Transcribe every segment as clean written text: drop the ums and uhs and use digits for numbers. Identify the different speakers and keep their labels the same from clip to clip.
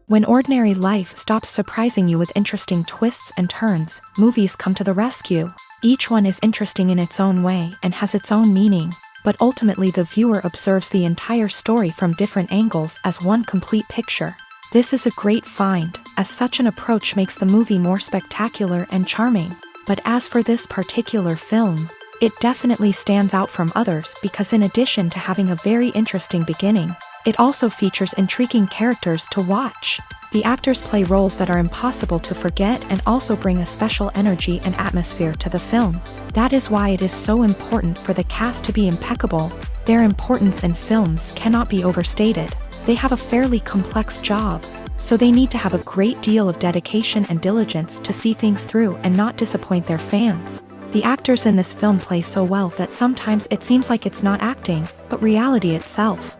Speaker 1: When ordinary life stops surprising you with interesting twists and turns, movies come to the rescue. Each one is interesting in its own way and has its own meaning, but ultimately the viewer observes the entire story from different angles as one complete picture. This is a great find, as such an approach makes the movie more spectacular and charming. But as for this particular film, it definitely stands out from others because in addition to having a very interesting beginning, it also features intriguing characters to watch. The actors play roles that are impossible to forget and also bring a special energy and atmosphere to the film. That is why it is so important for the cast to be impeccable. Their importance in films cannot be overstated. They have a fairly complex job, so they need to have a great deal of dedication and diligence to see things through and not disappoint their fans. The actors in this film play so well that sometimes it seems like it's not acting, but reality itself.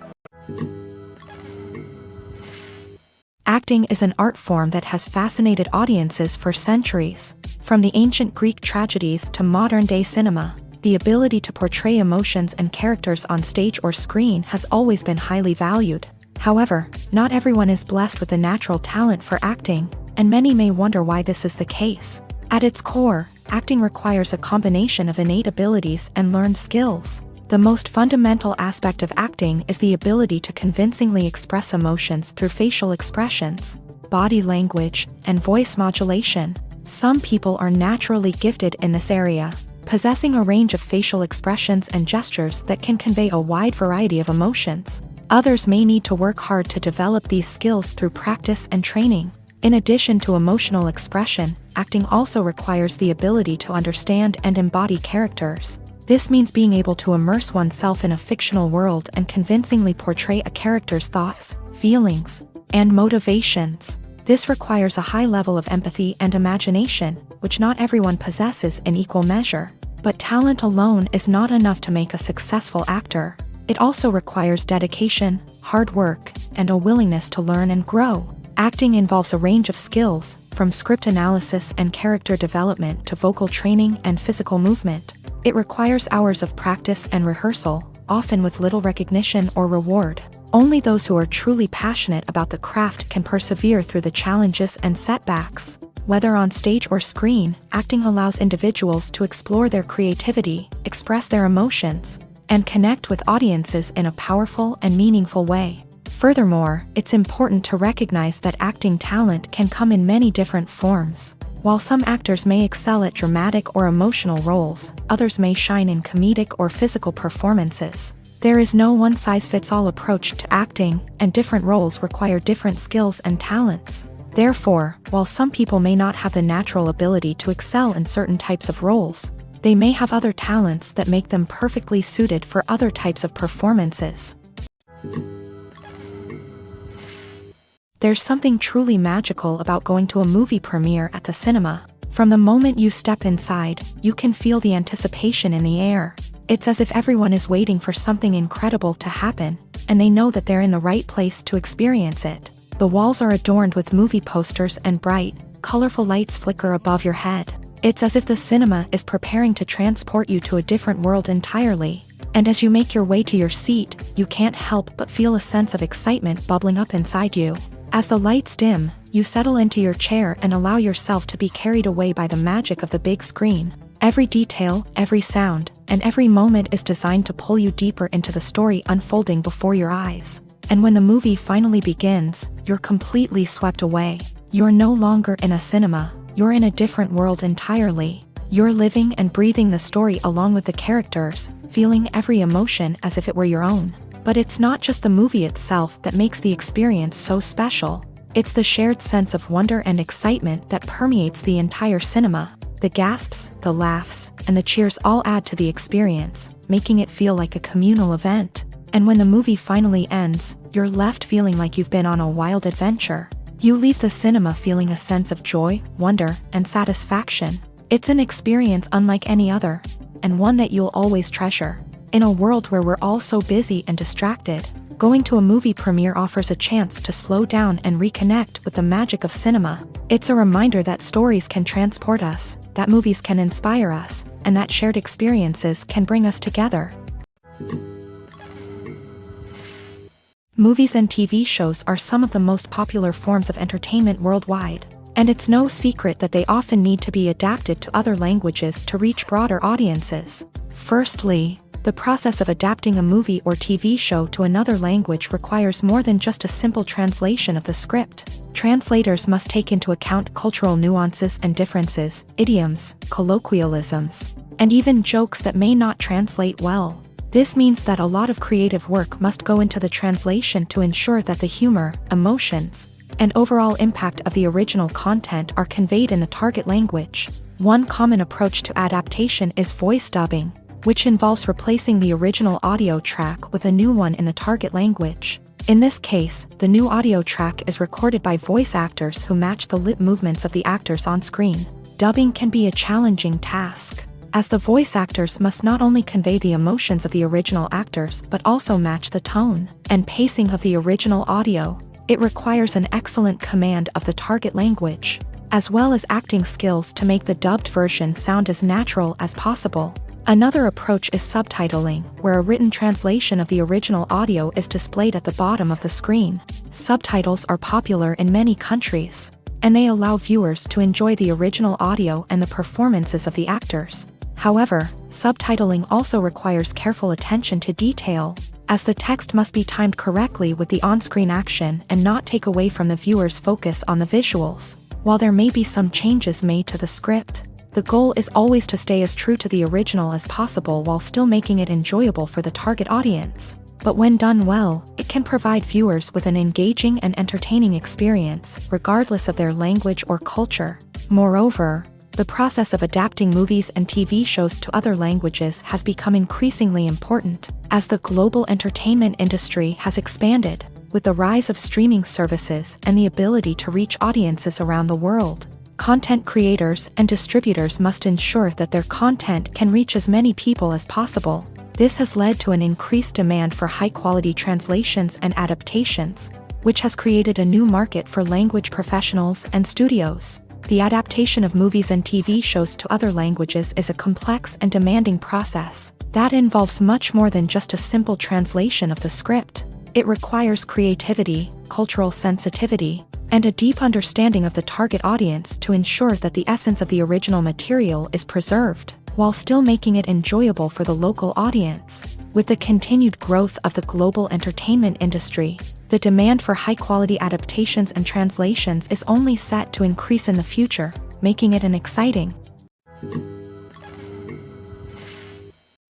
Speaker 1: Acting is an art form that has fascinated audiences for centuries. From the ancient Greek tragedies to modern-day cinema, the ability to portray emotions and characters on stage or screen has always been highly valued. However, not everyone is blessed with a natural talent for acting, and many may wonder why this is the case. At its core, acting requires a combination of innate abilities and learned skills. The most fundamental aspect of acting is the ability to convincingly express emotions through facial expressions, body language, and voice modulation. Some people are naturally gifted in this area, possessing a range of facial expressions and gestures that can convey a wide variety of emotions. Others may need to work hard to develop these skills through practice and training. In addition to emotional expression, acting also requires the ability to understand and embody characters. This means being able to immerse oneself in a fictional world and convincingly portray a character's thoughts, feelings, and motivations. This requires a high level of empathy and imagination, which not everyone possesses in equal measure. But talent alone is not enough to make a successful actor. It also requires dedication, hard work, and a willingness to learn and grow. Acting involves a range of skills, from script analysis and character development to vocal training and physical movement. It requires hours of practice and rehearsal, often with little recognition or reward. Only those who are truly passionate about the craft can persevere through the challenges and setbacks. Whether on stage or screen, acting allows individuals to explore their creativity, express their emotions, and connect with audiences in a powerful and meaningful way. Furthermore, it's important to recognize that acting talent can come in many different forms. While some actors may excel at dramatic or emotional roles, others may shine in comedic or physical performances. There is no one-size-fits-all approach to acting, and different roles require different skills and talents. Therefore, while some people may not have the natural ability to excel in certain types of roles, they may have other talents that make them perfectly suited for other types of performances. There's something truly magical about going to a movie premiere at the cinema. From the moment you step inside, you can feel the anticipation in the air. It's as if everyone is waiting for something incredible to happen, and they know that they're in the right place to experience it. The walls are adorned with movie posters and bright, colorful lights flicker above your head. It's as if the cinema is preparing to transport you to a different world entirely. And as you make your way to your seat, you can't help but feel a sense of excitement bubbling up inside you. As the lights dim, you settle into your chair and allow yourself to be carried away by the magic of the big screen. Every detail, every sound, and every moment is designed to pull you deeper into the story unfolding before your eyes. And when the movie finally begins, you're completely swept away. You're no longer in a cinema, you're in a different world entirely. You're living and breathing the story along with the characters, feeling every emotion as if it were your own. But it's not just the movie itself that makes the experience so special. It's the shared sense of wonder and excitement that permeates the entire cinema. The gasps, the laughs, and the cheers all add to the experience, making it feel like a communal event. And when the movie finally ends, you're left feeling like you've been on a wild adventure. You leave the cinema feeling a sense of joy, wonder, and satisfaction. It's an experience unlike any other, and one that you'll always treasure. In a world where we're all so busy and distracted, going to a movie premiere offers a chance to slow down and reconnect with the magic of cinema. It's a reminder that stories can transport us, that movies can inspire us, and that shared experiences can bring us together. Movies and TV shows are some of the most popular forms of entertainment worldwide, and it's no secret that they often need to be adapted to other languages to reach broader audiences. Firstly, the process of adapting a movie or TV show to another language requires more than just a simple translation of the script. Translators must take into account cultural nuances and differences, idioms, colloquialisms, and even jokes that may not translate well. This means that a lot of creative work must go into the translation to ensure that the humor, emotions, and overall impact of the original content are conveyed in the target language. One common approach to adaptation is voice dubbing, which involves replacing the original audio track with a new one in the target language. In this case, the new audio track is recorded by voice actors who match the lip movements of the actors on screen. Dubbing can be a challenging task, as the voice actors must not only convey the emotions of the original actors but also match the tone and pacing of the original audio. It requires an excellent command of the target language, as well as acting skills to make the dubbed version sound as natural as possible. Another approach is subtitling, where a written translation of the original audio is displayed at the bottom of the screen. Subtitles are popular in many countries, and they allow viewers to enjoy the original audio and the performances of the actors. However, subtitling also requires careful attention to detail, as the text must be timed correctly with the on-screen action and not take away from the viewer's focus on the visuals. While there may be some changes made to the script, the goal is always to stay as true to the original as possible while still making it enjoyable for the target audience. But when done well, it can provide viewers with an engaging and entertaining experience, regardless of their language or culture. Moreover, the process of adapting movies and TV shows to other languages has become increasingly important, as the global entertainment industry has expanded, with the rise of streaming services and the ability to reach audiences around the world. Content creators and distributors must ensure that their content can reach as many people as possible. This has led to an increased demand for high-quality translations and adaptations, which has created a new market for language professionals and studios. The adaptation of movies and TV shows to other languages is a complex and demanding process that involves much more than just a simple translation of the script. It requires creativity, cultural sensitivity, and a deep understanding of the target audience to ensure that the essence of the original material is preserved, while still making it enjoyable for the local audience. With the continued growth of the global entertainment industry, the demand for high-quality adaptations and translations is only set to increase in the future, making it an exciting.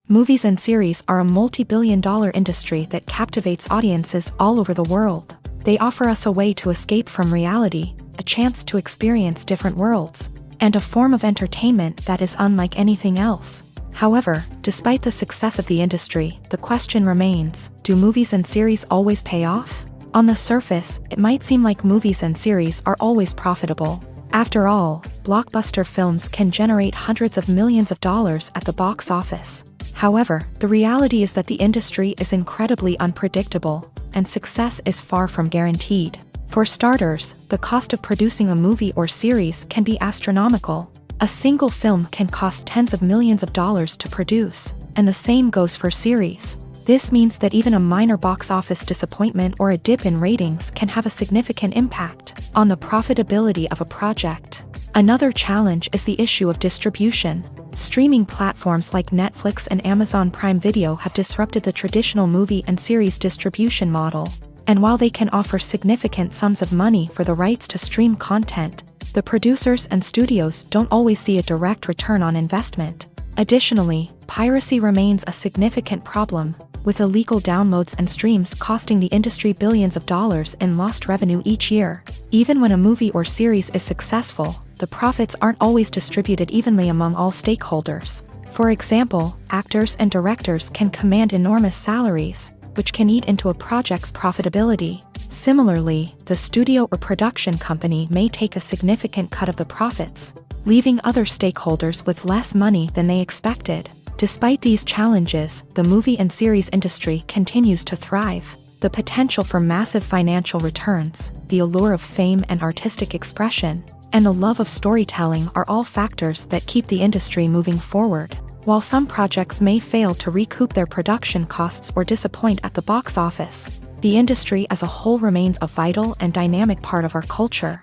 Speaker 1: Movies and series are a multi-billion-dollar industry that captivates audiences all over the world. They offer us a way to escape from reality, a chance to experience different worlds, and a form of entertainment that is unlike anything else. However, despite the success of the industry, the question remains, do movies and series always pay off? On the surface, it might seem like movies and series are always profitable. After all, blockbuster films can generate hundreds of millions of dollars at the box office. However, the reality is that the industry is incredibly unpredictable, and success is far from guaranteed. For starters, the cost of producing a movie or series can be astronomical. A single film can cost tens of millions of dollars to produce, and the same goes for series. This means that even a minor box office disappointment or a dip in ratings can have a significant impact on the profitability of a project. Another challenge is the issue of distribution. Streaming platforms like Netflix and Amazon Prime Video have disrupted the traditional movie and series distribution model. And while they can offer significant sums of money for the rights to stream content, the producers and studios don't always see a direct return on investment. Additionally, piracy remains a significant problem, with illegal downloads and streams costing the industry billions of dollars in lost revenue each year. Even when a movie or series is successful, the profits aren't always distributed evenly among all stakeholders. For example, actors and directors can command enormous salaries, which can eat into a project's profitability. Similarly, the studio or production company may take a significant cut of the profits, leaving other stakeholders with less money than they expected. Despite these challenges, the movie and series industry continues to thrive. The potential for massive financial returns, the allure of fame and artistic expression, and the love of storytelling are all factors that keep the industry moving forward. While some projects may fail to recoup their production costs or disappoint at the box office, the industry as a whole remains a vital and dynamic part of our culture.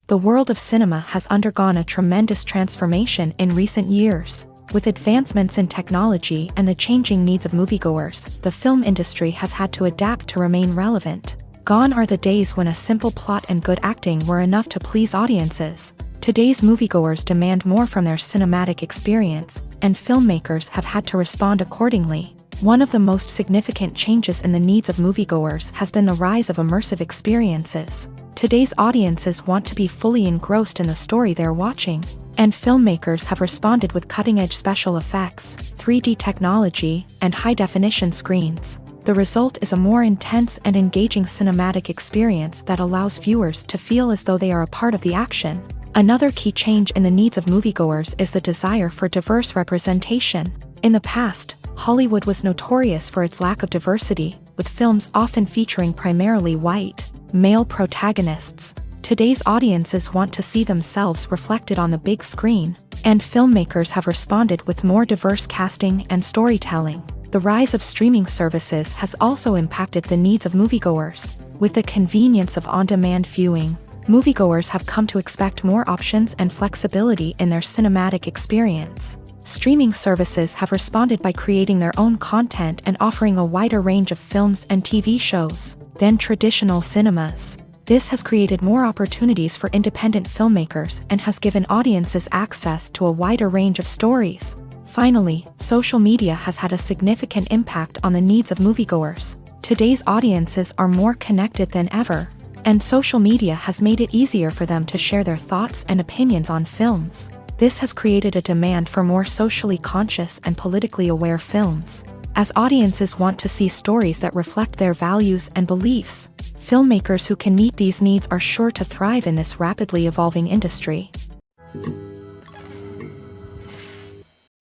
Speaker 1: The world of cinema has undergone a tremendous transformation in recent years. With advancements in technology and the changing needs of moviegoers, the film industry has had to adapt to remain relevant. Gone are the days when a simple plot and good acting were enough to please audiences. Today's moviegoers demand more from their cinematic experience, and filmmakers have had to respond accordingly. One of the most significant changes in the needs of moviegoers has been the rise of immersive experiences. Today's audiences want to be fully engrossed in the story they're watching, and filmmakers have responded with cutting-edge special effects, 3D technology, and high-definition screens. The result is a more intense and engaging cinematic experience that allows viewers to feel as though they are a part of the action. Another key change in the needs of moviegoers is the desire for diverse representation. In the past, Hollywood was notorious for its lack of diversity, with films often featuring primarily white, male protagonists. Today's audiences want to see themselves reflected on the big screen, and filmmakers have responded with more diverse casting and storytelling. The rise of streaming services has also impacted the needs of moviegoers. With the convenience of on-demand viewing, moviegoers have come to expect more options and flexibility in their cinematic experience. Streaming services have responded by creating their own content and offering a wider range of films and TV shows than traditional cinemas. This has created more opportunities for independent filmmakers and has given audiences access to a wider range of stories. Finally, social media has had a significant impact on the needs of moviegoers. Today's audiences are more connected than ever, and social media has made it easier for them to share their thoughts and opinions on films. This has created a demand for more socially conscious and politically aware films. As audiences want to see stories that reflect their values and beliefs, filmmakers who can meet these needs are sure to thrive in this rapidly evolving industry.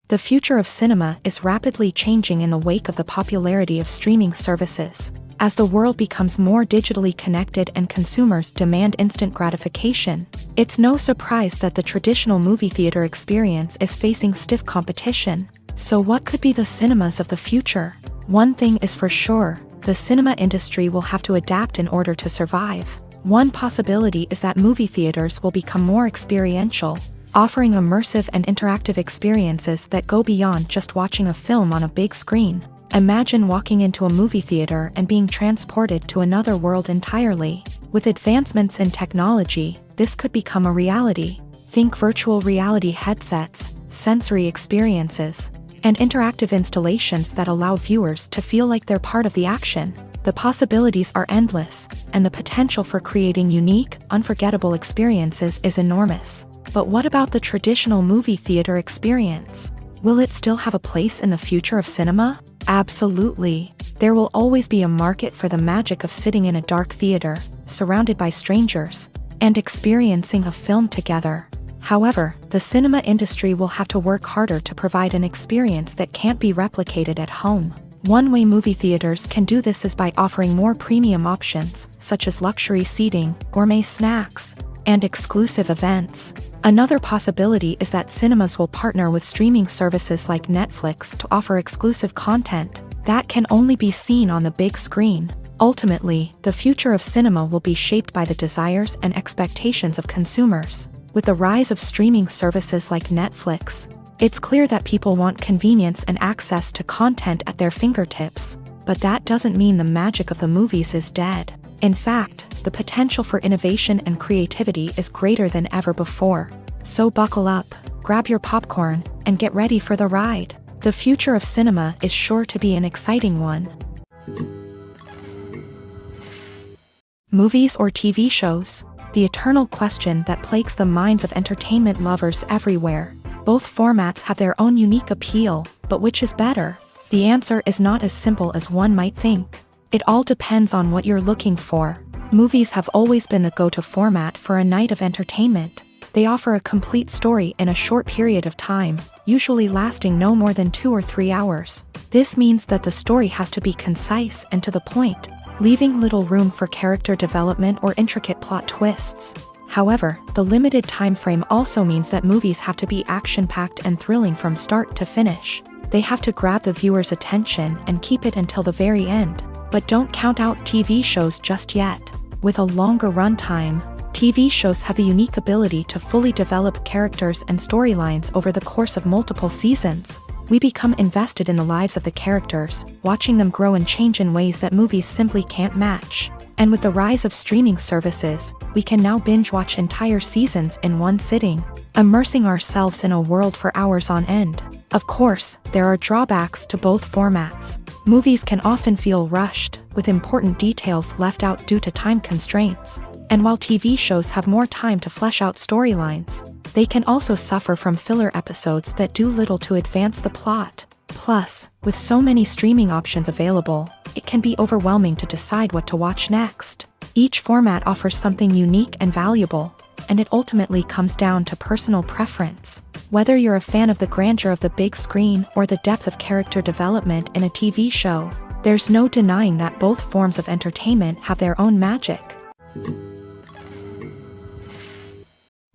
Speaker 1: The future of cinema is rapidly changing in the wake of the popularity of streaming services. As the world becomes more digitally connected and consumers demand instant gratification, it's no surprise that the traditional movie theater experience is facing stiff competition. So what could be the cinemas of the future? One thing is for sure, the cinema industry will have to adapt in order to survive. One possibility is that movie theaters will become more experiential, offering immersive and interactive experiences that go beyond just watching a film on a big screen. Imagine walking into a movie theater and being transported to another world entirely. With advancements in technology, this could become a reality. Think virtual reality headsets, sensory experiences, and interactive installations that allow viewers to feel like they're part of the action. The possibilities are endless, and the potential for creating unique, unforgettable experiences is enormous. But what about the traditional movie theater experience? Will it still have a place in the future of cinema? Absolutely. There will always be a market for the magic of sitting in a dark theater, surrounded by strangers, and experiencing a film together. However, the cinema industry will have to work harder to provide an experience that can't be replicated at home. One way movie theaters can do this is by offering more premium options, such as luxury seating, gourmet snacks, and exclusive events. Another possibility is that cinemas will partner with streaming services like Netflix to offer exclusive content that can only be seen on the big screen. Ultimately, the future of cinema will be shaped by the desires and expectations of consumers. With the rise of streaming services like Netflix, it's clear that people want convenience and access to content at their fingertips. But that doesn't mean the magic of the movies is dead. In fact, the potential for innovation and creativity is greater than ever before. So buckle up, grab your popcorn, and get ready for the ride. The future of cinema is sure to be an exciting one. Movies or TV shows? The eternal question that plagues the minds of entertainment lovers everywhere. Both formats have their own unique appeal, but which is better? The answer is not as simple as one might think. It all depends on what you're looking for. Movies have always been the go-to format for a night of entertainment. They offer a complete story in a short period of time, usually lasting no more than 2 or 3 hours. This means that the story has to be concise and to the point, leaving little room for character development or intricate plot twists. However, the limited time frame also means that movies have to be action-packed and thrilling from start to finish. They have to grab the viewer's attention and keep it until the very end. But don't count out TV shows just yet. With a longer runtime, TV shows have the unique ability to fully develop characters and storylines over the course of multiple seasons. We become invested in the lives of the characters, watching them grow and change in ways that movies simply can't match. And with the rise of streaming services, we can now binge-watch entire seasons in one sitting, immersing ourselves in a world for hours on end. Of course, there are drawbacks to both formats. Movies can often feel rushed, with important details left out due to time constraints. And while TV shows have more time to flesh out storylines, they can also suffer from filler episodes that do little to advance the plot. Plus, with so many streaming options available, it can be overwhelming to decide what to watch next. Each format offers something unique and valuable, and it ultimately comes down to personal preference. Whether you're a fan of the grandeur of the big screen or the depth of character development in a TV show, there's no denying that both forms of entertainment have their own magic.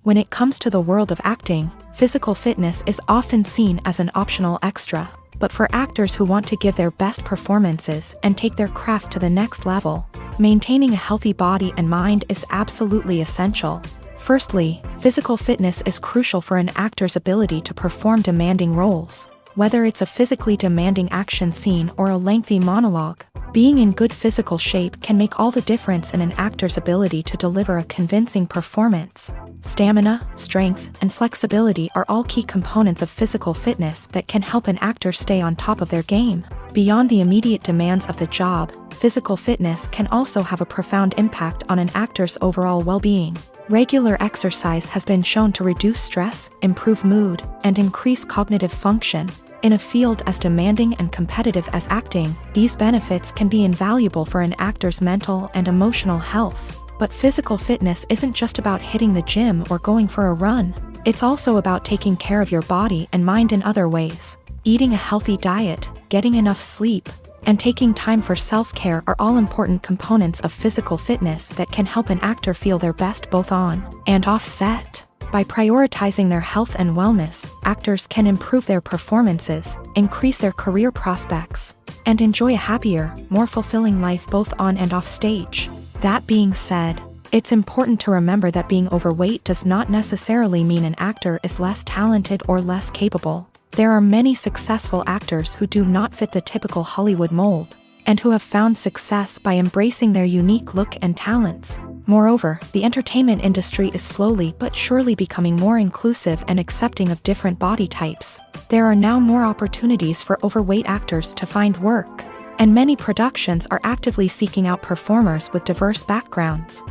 Speaker 1: When it comes to the world of acting, physical fitness is often seen as an optional extra. But for actors who want to give their best performances and take their craft to the next level, maintaining a healthy body and mind is absolutely essential. Firstly, physical fitness is crucial for an actor's ability to perform demanding roles. Whether it's a physically demanding action scene or a lengthy monologue, being in good physical shape can make all the difference in an actor's ability to deliver a convincing performance. Stamina, strength, and flexibility are all key components of physical fitness that can help an actor stay on top of their game. Beyond the immediate demands of the job, physical fitness can also have a profound impact on an actor's overall well-being. Regular exercise has been shown to reduce stress, improve mood, and increase cognitive function. In a field as demanding and competitive as acting, these benefits can be invaluable for an actor's mental and emotional health. But physical fitness isn't just about hitting the gym or going for a run. It's also about taking care of your body and mind in other ways. Eating a healthy diet, getting enough sleep, and taking time for self-care are all important components of physical fitness that can help an actor feel their best both on and off set. By prioritizing their health and wellness, actors can improve their performances, increase their career prospects, and enjoy a happier, more fulfilling life both on and off stage. That being said, it's important to remember that being overweight does not necessarily mean an actor is less talented or less capable. There are many successful actors who do not fit the typical Hollywood mold, and who have found success by embracing their unique look and talents. Moreover, the entertainment industry is slowly but surely becoming more inclusive and accepting of different body types. There are now more opportunities for overweight actors to find work, and many productions are actively seeking out performers with diverse backgrounds.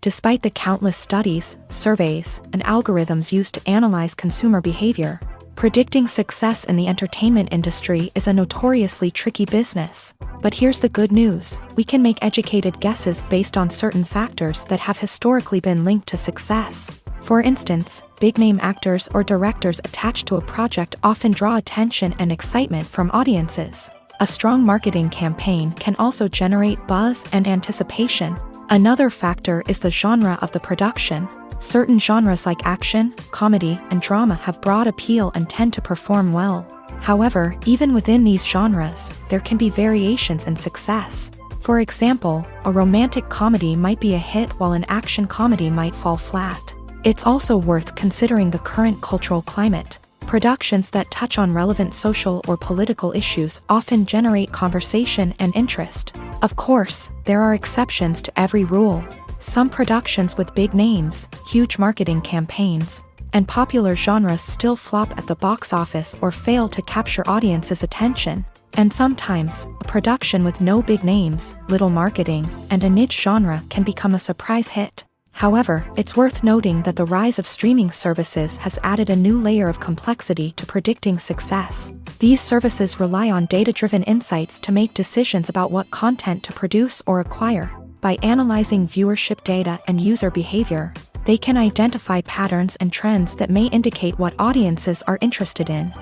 Speaker 1: Despite the countless studies, surveys, and algorithms used to analyze consumer behavior, predicting success in the entertainment industry is a notoriously tricky business. But here's the good news: we can make educated guesses based on certain factors that have historically been linked to success. For instance, big-name actors or directors attached to a project often draw attention and excitement from audiences. A strong marketing campaign can also generate buzz and anticipation. Another factor is the genre of the production. Certain genres like action, comedy, and drama have broad appeal and tend to perform well. However, even within these genres, there can be variations in success. For example, a romantic comedy might be a hit while an action comedy might fall flat. It's also worth considering the current cultural climate. Productions that touch on relevant social or political issues often generate conversation and interest. Of course, there are exceptions to every rule. Some productions with big names, huge marketing campaigns, and popular genres still flop at the box office or fail to capture audiences' attention. And sometimes, a production with no big names, little marketing, and a niche genre can become a surprise hit. However, it's worth noting that the rise of streaming services has added a new layer of complexity to predicting success. These services rely on data-driven insights to make decisions about what content to produce or acquire. By analyzing viewership data and user behavior, they can identify patterns and trends that may indicate what audiences are interested in.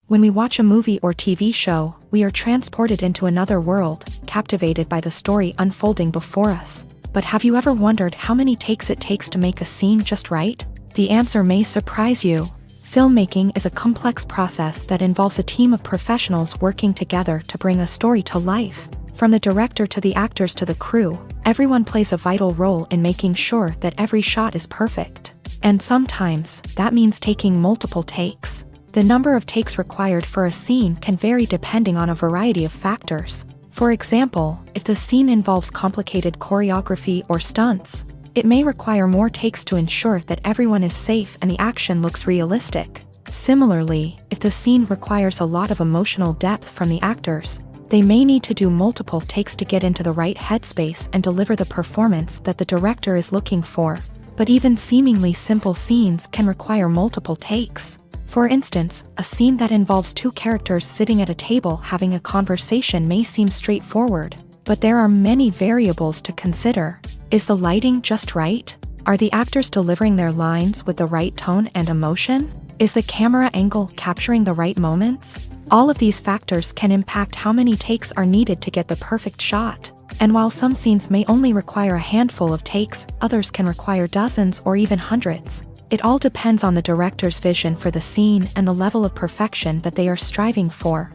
Speaker 1: When we watch a movie or TV show, we are transported into another world, captivated by the story unfolding before us. But have you ever wondered how many takes it takes to make a scene just right? The answer may surprise you. Filmmaking is a complex process that involves a team of professionals working together to bring a story to life. From the director to the actors to the crew, everyone plays a vital role in making sure that every shot is perfect. And sometimes, that means taking multiple takes. The number of takes required for a scene can vary depending on a variety of factors. For example, if the scene involves complicated choreography or stunts, it may require more takes to ensure that everyone is safe and the action looks realistic. Similarly, if the scene requires a lot of emotional depth from the actors, they may need to do multiple takes to get into the right headspace and deliver the performance that the director is looking for. But even seemingly simple scenes can require multiple takes. For instance, a scene that involves two characters sitting at a table having a conversation may seem straightforward, but there are many variables to consider. Is the lighting just right? Are the actors delivering their lines with the right tone and emotion? Is the camera angle capturing the right moments? All of these factors can impact how many takes are needed to get the perfect shot. And while some scenes may only require a handful of takes, others can require dozens or even hundreds. It all depends on the director's vision for the scene and the level of perfection that they are striving for.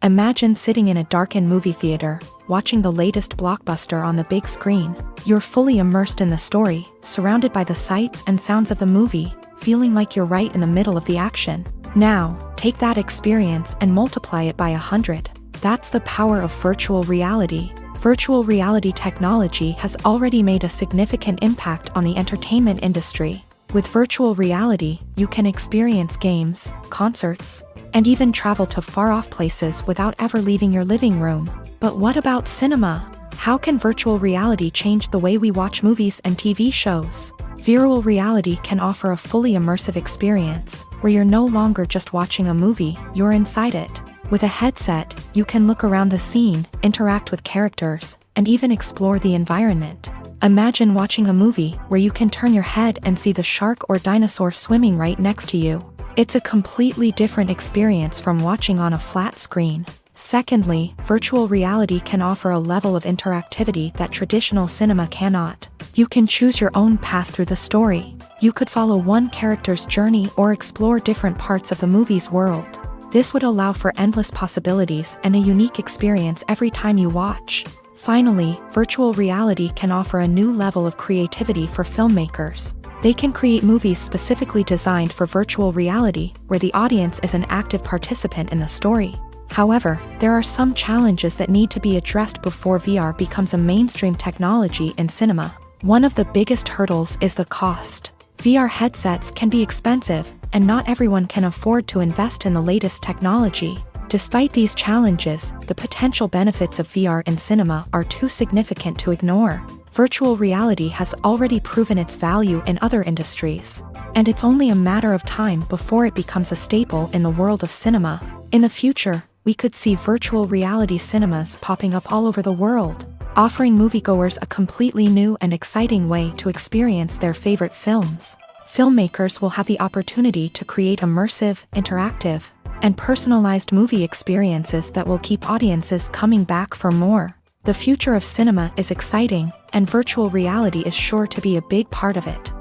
Speaker 1: Imagine sitting in a darkened movie theater, watching the latest blockbuster on the big screen. You're fully immersed in the story, surrounded by the sights and sounds of the movie, feeling like you're right in the middle of the action. Now, take that experience and multiply it by 100. That's the power of virtual reality. Virtual reality technology has already made a significant impact on the entertainment industry. With virtual reality, you can experience games, concerts, and even travel to far-off places without ever leaving your living room. But what about cinema? How can virtual reality change the way we watch movies and TV shows? Virtual reality can offer a fully immersive experience, where you're no longer just watching a movie, you're inside it. With a headset, you can look around the scene, interact with characters, and even explore the environment. Imagine watching a movie where you can turn your head and see the shark or dinosaur swimming right next to you. It's a completely different experience from watching on a flat screen. Secondly, virtual reality can offer a level of interactivity that traditional cinema cannot. You can choose your own path through the story. You could follow one character's journey or explore different parts of the movie's world. This would allow for endless possibilities and a unique experience every time you watch. Finally, virtual reality can offer a new level of creativity for filmmakers. They can create movies specifically designed for virtual reality, where the audience is an active participant in the story. However, there are some challenges that need to be addressed before VR becomes a mainstream technology in cinema. One of the biggest hurdles is the cost. VR headsets can be expensive, and not everyone can afford to invest in the latest technology. Despite these challenges, the potential benefits of VR in cinema are too significant to ignore. Virtual reality has already proven its value in other industries, and it's only a matter of time before it becomes a staple in the world of cinema. In the future, we could see virtual reality cinemas popping up all over the world, offering moviegoers a completely new and exciting way to experience their favorite films. Filmmakers will have the opportunity to create immersive, interactive, and personalized movie experiences that will keep audiences coming back for more. The future of cinema is exciting, and virtual reality is sure to be a big part of it.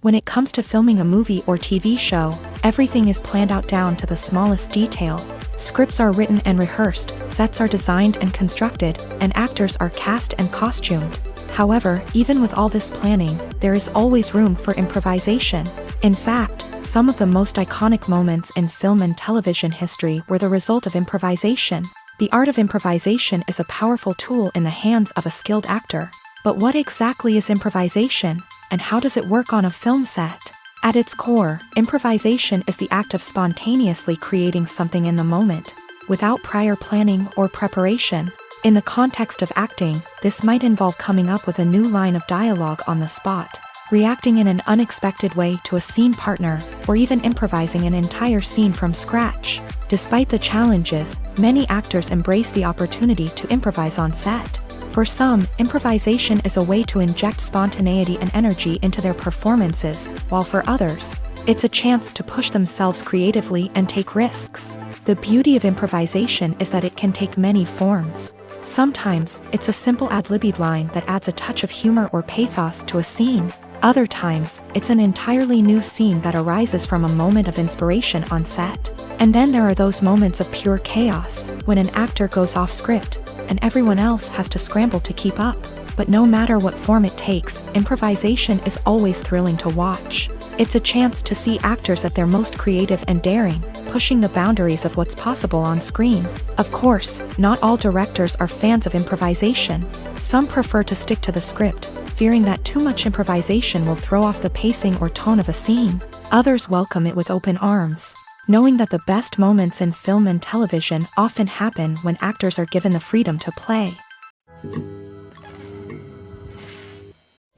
Speaker 1: When it comes to filming a movie or TV show, everything is planned out down to the smallest detail. Scripts are written and rehearsed, sets are designed and constructed, and actors are cast and costumed. However, even with all this planning, there is always room for improvisation. In fact, some of the most iconic moments in film and television history were the result of improvisation. The art of improvisation is a powerful tool in the hands of a skilled actor. But what exactly is improvisation, and how does it work on a film set? At its core, improvisation is the act of spontaneously creating something in the moment, without prior planning or preparation. In the context of acting, this might involve coming up with a new line of dialogue on the spot, reacting in an unexpected way to a scene partner, or even improvising an entire scene from scratch. Despite the challenges, many actors embrace the opportunity to improvise on set. For some, improvisation is a way to inject spontaneity and energy into their performances, while for others, It's a chance to push themselves creatively and take risks. The beauty of improvisation is that it can take many forms. Sometimes, it's a simple ad-libbed line that adds a touch of humor or pathos to a scene. Other times, it's an entirely new scene that arises from a moment of inspiration on set. And then there are those moments of pure chaos, when an actor goes off script, and everyone else has to scramble to keep up. But no matter what form it takes, improvisation is always thrilling to watch. It's a chance to see actors at their most creative and daring, pushing the boundaries of what's possible on screen. Of course, not all directors are fans of improvisation. Some prefer to stick to the script, fearing that too much improvisation will throw off the pacing or tone of a scene. Others welcome it with open arms, knowing that the best moments in film and television often happen when actors are given the freedom to play.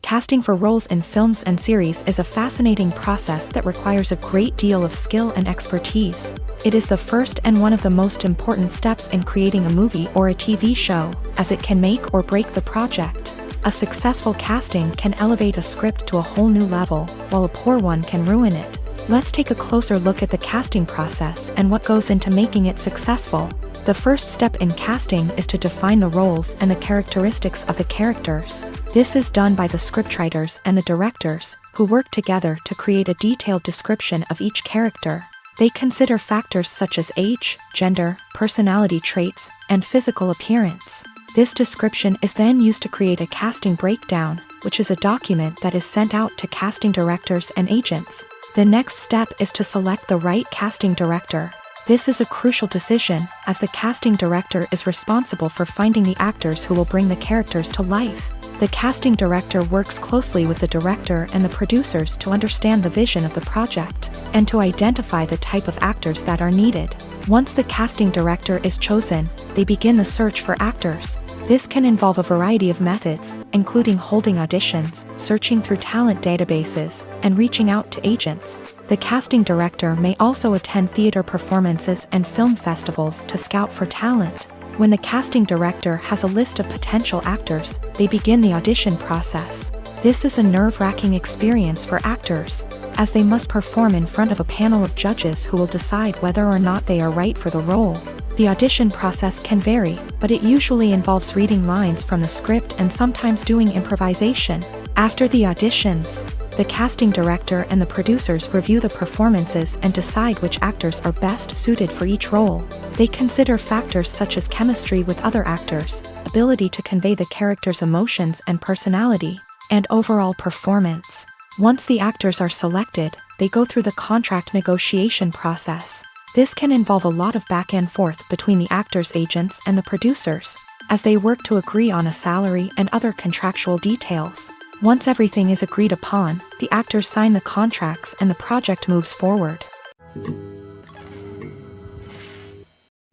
Speaker 1: Casting for roles in films and series is a fascinating process that requires a great deal of skill and expertise. It is the first and one of the most important steps in creating a movie or a TV show, as it can make or break the project. A successful casting can elevate a script to a whole new level, while a poor one can ruin it. Let's take a closer look at the casting process and what goes into making it successful. The first step in casting is to define the roles and the characteristics of the characters. This is done by the scriptwriters and the directors, who work together to create a detailed description of each character. They consider factors such as age, gender, personality traits, and physical appearance. This description is then used to create a casting breakdown, which is a document that is sent out to casting directors and agents. The next step is to select the right casting director. This is a crucial decision, as the casting director is responsible for finding the actors who will bring the characters to life. The casting director works closely with the director and the producers to understand the vision of the project, and to identify the type of actors that are needed. Once the casting director is chosen, they begin the search for actors. This can involve a variety of methods, including holding auditions, searching through talent databases, and reaching out to agents. The casting director may also attend theater performances and film festivals to scout for talent. When the casting director has a list of potential actors, they begin the audition process. This is a nerve-wracking experience for actors, as they must perform in front of a panel of judges who will decide whether or not they are right for the role. The audition process can vary, but it usually involves reading lines from the script and sometimes doing improvisation. After the auditions, the casting director and the producers review the performances and decide which actors are best suited for each role. They consider factors such as chemistry with other actors, ability to convey the character's emotions and personality, and overall performance. Once the actors are selected, they go through the contract negotiation process. This can involve a lot of back and forth between the actors' agents and the producers, as they work to agree on a salary and other contractual details. Once everything is agreed upon, the actors sign the contracts and the project moves forward.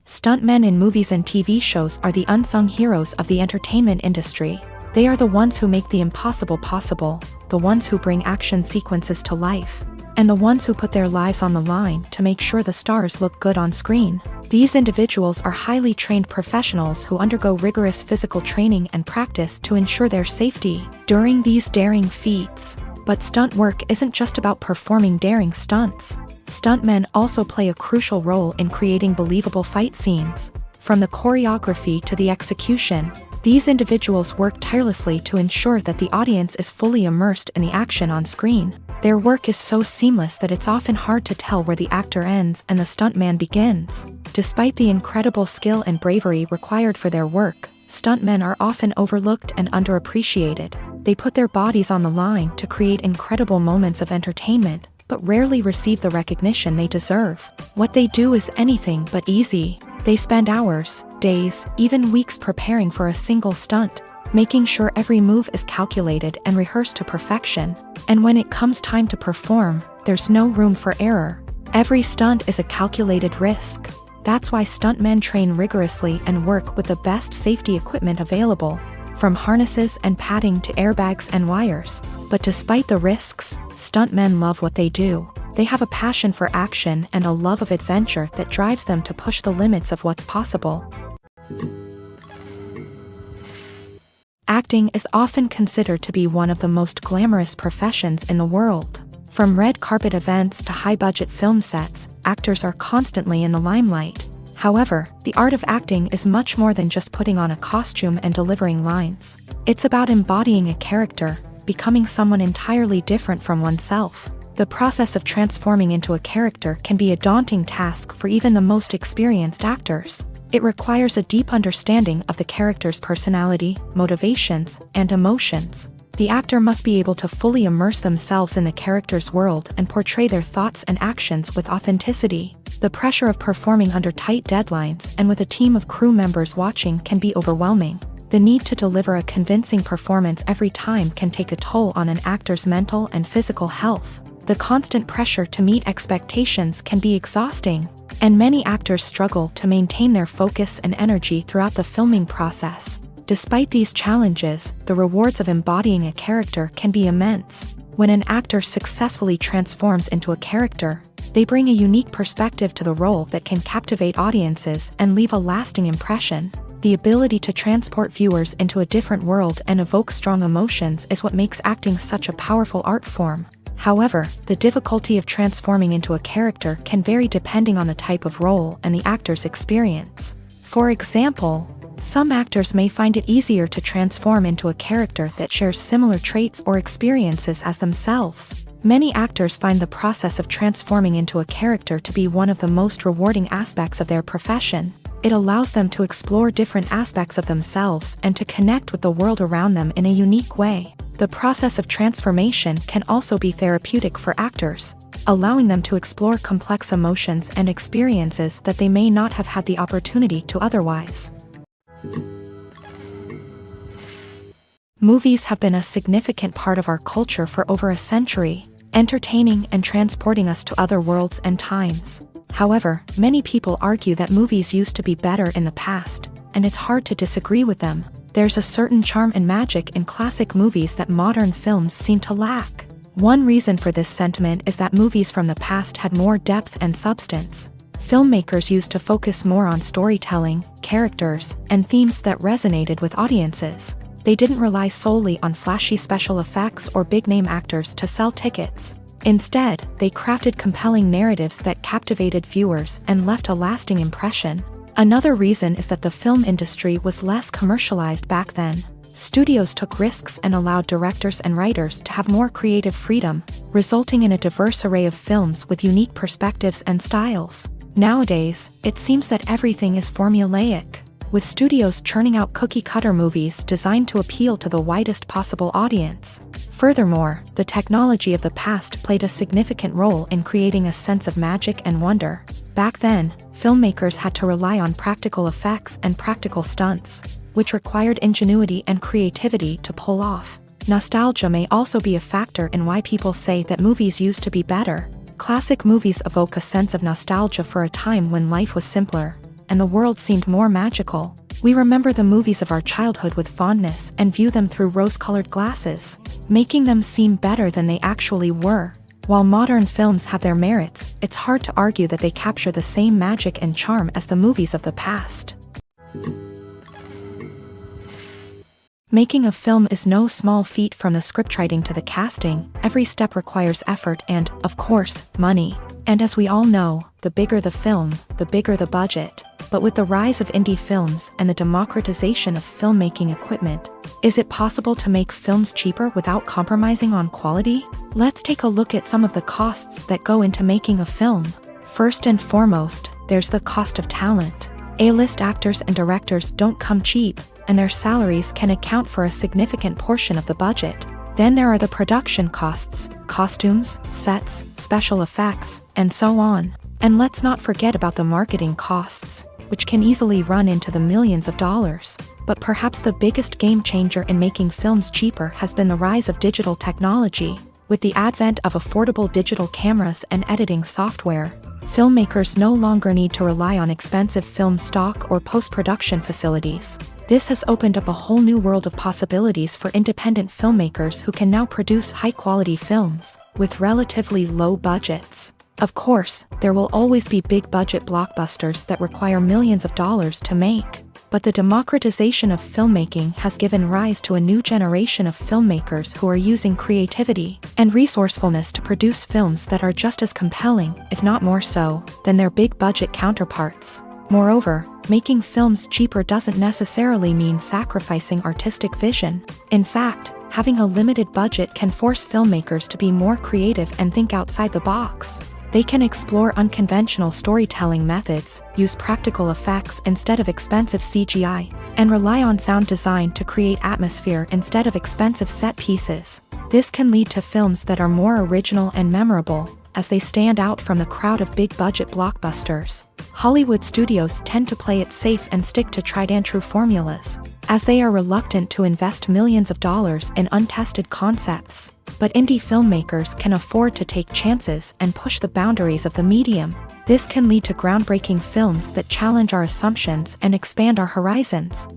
Speaker 1: Stuntmen in movies and TV shows are the unsung heroes of the entertainment industry. They are the ones who make the impossible possible, the ones who bring action sequences to life, and the ones who put their lives on the line to make sure the stars look good on screen. These individuals are highly trained professionals who undergo rigorous physical training and practice to ensure their safety during these daring feats. But stunt work isn't just about performing daring stunts. Stuntmen also play a crucial role in creating believable fight scenes. From the choreography to the execution, these individuals work tirelessly to ensure that the audience is fully immersed in the action on screen. Their work is so seamless that it's often hard to tell where the actor ends and the stuntman begins. Despite the incredible skill and bravery required for their work, stuntmen are often overlooked and underappreciated. They put their bodies on the line to create incredible moments of entertainment, but rarely receive the recognition they deserve. What they do is anything but easy. They spend hours, days, even weeks preparing for a single stunt, making sure every move is calculated and rehearsed to perfection. And when it comes time to perform, there's no room for error. Every stunt is a calculated risk. That's why stuntmen train rigorously and work with the best safety equipment available, from harnesses and padding to airbags and wires. But despite the risks, stuntmen love what they do. They have a passion for action and a love of adventure that drives them to push the limits of what's possible. Acting is often considered to be one of the most glamorous professions in the world. From red carpet events to high-budget film sets, actors are constantly in the limelight. However, the art of acting is much more than just putting on a costume and delivering lines. It's about embodying a character, becoming someone entirely different from oneself. The process of transforming into a character can be a daunting task for even the most experienced actors. It requires a deep understanding of the character's personality, motivations, and emotions. The actor must be able to fully immerse themselves in the character's world and portray their thoughts and actions with authenticity. The pressure of performing under tight deadlines and with a team of crew members watching can be overwhelming. The need to deliver a convincing performance every time can take a toll on an actor's mental and physical health. The constant pressure to meet expectations can be exhausting, and many actors struggle to maintain their focus and energy throughout the filming process. Despite these challenges, the rewards of embodying a character can be immense. When an actor successfully transforms into a character, they bring a unique perspective to the role that can captivate audiences and leave a lasting impression. The ability to transport viewers into a different world and evoke strong emotions is what makes acting such a powerful art form. However, the difficulty of transforming into a character can vary depending on the type of role and the actor's experience. For example, some actors may find it easier to transform into a character that shares similar traits or experiences as themselves. Many actors find the process of transforming into a character to be one of the most rewarding aspects of their profession. It allows them to explore different aspects of themselves and to connect with the world around them in a unique way. The process of transformation can also be therapeutic for actors, allowing them to explore complex emotions and experiences that they may not have had the opportunity to otherwise. Movies have been a significant part of our culture for over a century, entertaining and transporting us to other worlds and times. However, many people argue that movies used to be better in the past, and it's hard to disagree with them. There's a certain charm and magic in classic movies that modern films seem to lack. One reason for this sentiment is that movies from the past had more depth and substance. Filmmakers used to focus more on storytelling, characters, and themes that resonated with audiences. They didn't rely solely on flashy special effects or big-name actors to sell tickets. Instead, they crafted compelling narratives that captivated viewers and left a lasting impression. Another reason is that the film industry was less commercialized back then. Studios took risks and allowed directors and writers to have more creative freedom, resulting in a diverse array of films with unique perspectives and styles. Nowadays, it seems that everything is formulaic, with studios churning out cookie-cutter movies designed to appeal to the widest possible audience. Furthermore, the technology of the past played a significant role in creating a sense of magic and wonder. Back then, filmmakers had to rely on practical effects and practical stunts, which required ingenuity and creativity to pull off. Nostalgia may also be a factor in why people say that movies used to be better. Classic movies evoke a sense of nostalgia for a time when life was simpler, and the world seemed more magical. We remember the movies of our childhood with fondness and view them through rose-colored glasses, making them seem better than they actually were. While modern films have their merits, it's hard to argue that they capture the same magic and charm as the movies of the past. Making a film is no small feat. From the scriptwriting to the casting, every step requires effort and, of course, money. And as we all know, the bigger the film, the bigger the budget. But with the rise of indie films and the democratization of filmmaking equipment, is it possible to make films cheaper without compromising on quality? Let's take a look at some of the costs that go into making a film. First and foremost, there's the cost of talent. A-list actors and directors don't come cheap, and their salaries can account for a significant portion of the budget. Then there are the production costs, costumes, sets, special effects, and so on. And let's not forget about the marketing costs, which can easily run into the millions of dollars. But perhaps the biggest game changer in making films cheaper has been the rise of digital technology. With the advent of affordable digital cameras and editing software, filmmakers no longer need to rely on expensive film stock or post-production facilities. This has opened up a whole new world of possibilities for independent filmmakers who can now produce high-quality films with relatively low budgets. Of course, there will always be big-budget blockbusters that require millions of dollars to make. But the democratization of filmmaking has given rise to a new generation of filmmakers who are using creativity and resourcefulness to produce films that are just as compelling, if not more so, than their big-budget counterparts. Moreover, making films cheaper doesn't necessarily mean sacrificing artistic vision. In fact, having a limited budget can force filmmakers to be more creative and think outside the box. They can explore unconventional storytelling methods, use practical effects instead of expensive CGI, and rely on sound design to create atmosphere instead of expensive set pieces. This can lead to films that are more original and memorable, as they stand out from the crowd of big-budget blockbusters. Hollywood studios tend to play it safe and stick to tried-and-true formulas, as they are reluctant to invest millions of dollars in untested concepts. But indie filmmakers can afford to take chances and push the boundaries of the medium. This can lead to groundbreaking films that challenge our assumptions and expand our horizons.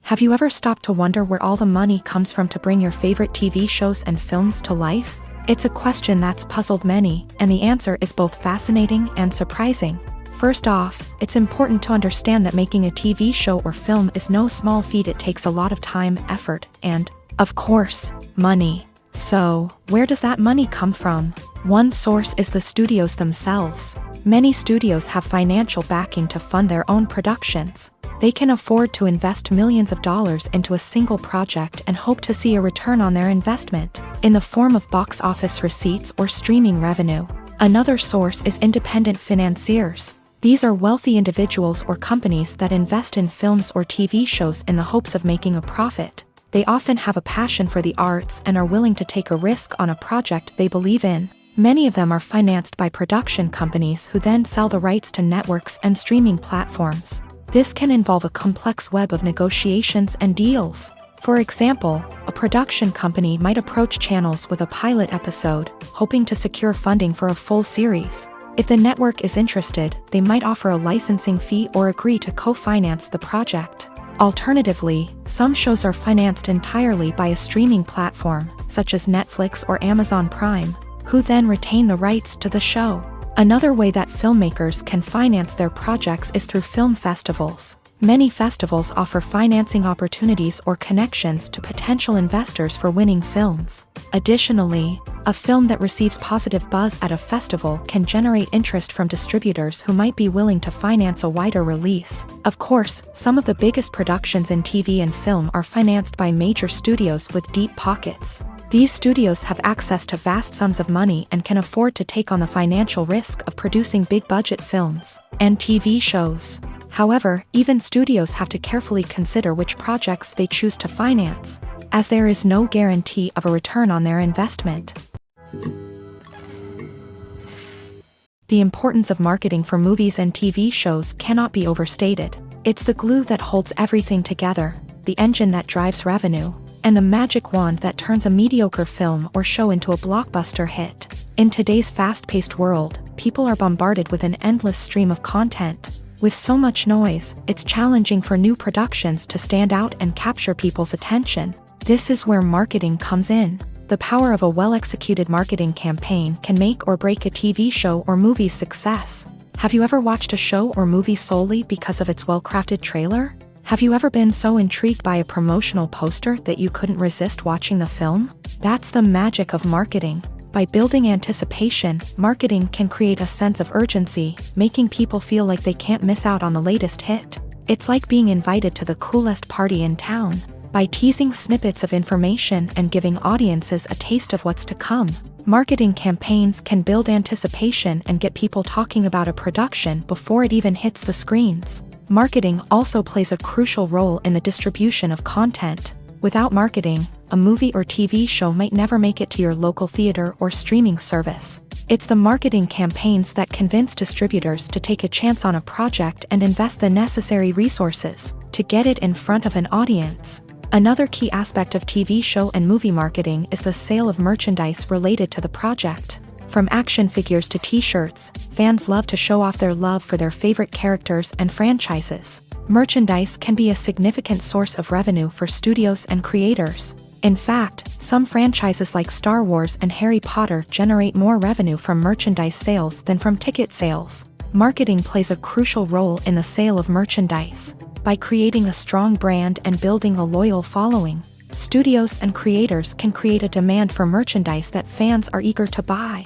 Speaker 1: Have you ever stopped to wonder where all the money comes from to bring your favorite TV shows and films to life? It's a question that's puzzled many, and the answer is both fascinating and surprising. First off, it's important to understand that making a TV show or film is no small feat. It takes a lot of time, effort, and, of course, money. So, where does that money come from? One source is the studios themselves. Many studios have financial backing to fund their own productions. They can afford to invest millions of dollars into a single project and hope to see a return on their investment, in the form of box office receipts or streaming revenue. Another source is independent financiers. These are wealthy individuals or companies that invest in films or TV shows in the hopes of making a profit. They often have a passion for the arts and are willing to take a risk on a project they believe in. Many of them are financed by production companies who then sell the rights to networks and streaming platforms. This can involve a complex web of negotiations and deals. For example, a production company might approach channels with a pilot episode, hoping to secure funding for a full series. If the network is interested, they might offer a licensing fee or agree to co-finance the project. Alternatively, some shows are financed entirely by a streaming platform, such as Netflix or Amazon Prime, who then retain the rights to the show. Another way that filmmakers can finance their projects is through film festivals. Many festivals offer financing opportunities or connections to potential investors for winning films. Additionally, a film that receives positive buzz at a festival can generate interest from distributors who might be willing to finance a wider release. Of course, some of the biggest productions in TV and film are financed by major studios with deep pockets. These studios have access to vast sums of money and can afford to take on the financial risk of producing big-budget films and TV shows. However, even studios have to carefully consider which projects they choose to finance, as there is no guarantee of a return on their investment. The importance of marketing for movies and TV shows cannot be overstated. It's the glue that holds everything together, the engine that drives revenue, and the magic wand that turns a mediocre film or show into a blockbuster hit. In today's fast-paced world, people are bombarded with an endless stream of content. With so much noise, it's challenging for new productions to stand out and capture people's attention. This is where marketing comes in. The power of a well-executed marketing campaign can make or break a TV show or movie's success. Have you ever watched a show or movie solely because of its well-crafted trailer? Have you ever been so intrigued by a promotional poster that you couldn't resist watching the film? That's the magic of marketing. By building anticipation, marketing can create a sense of urgency, making people feel like they can't miss out on the latest hit. It's like being invited to the coolest party in town. By teasing snippets of information and giving audiences a taste of what's to come, marketing campaigns can build anticipation and get people talking about a production before it even hits the screens. Marketing also plays a crucial role in the distribution of content. Without marketing, a movie or TV show might never make it to your local theater or streaming service. It's the marketing campaigns that convince distributors to take a chance on a project and invest the necessary resources to get it in front of an audience. Another key aspect of TV show and movie marketing is the sale of merchandise related to the project. From action figures to t-shirts, fans love to show off their love for their favorite characters and franchises. Merchandise can be a significant source of revenue for studios and creators. In fact, some franchises like Star Wars and Harry Potter generate more revenue from merchandise sales than from ticket sales. Marketing plays a crucial role in the sale of merchandise. By creating a strong brand and building a loyal following, studios and creators can create a demand for merchandise that fans are eager to buy.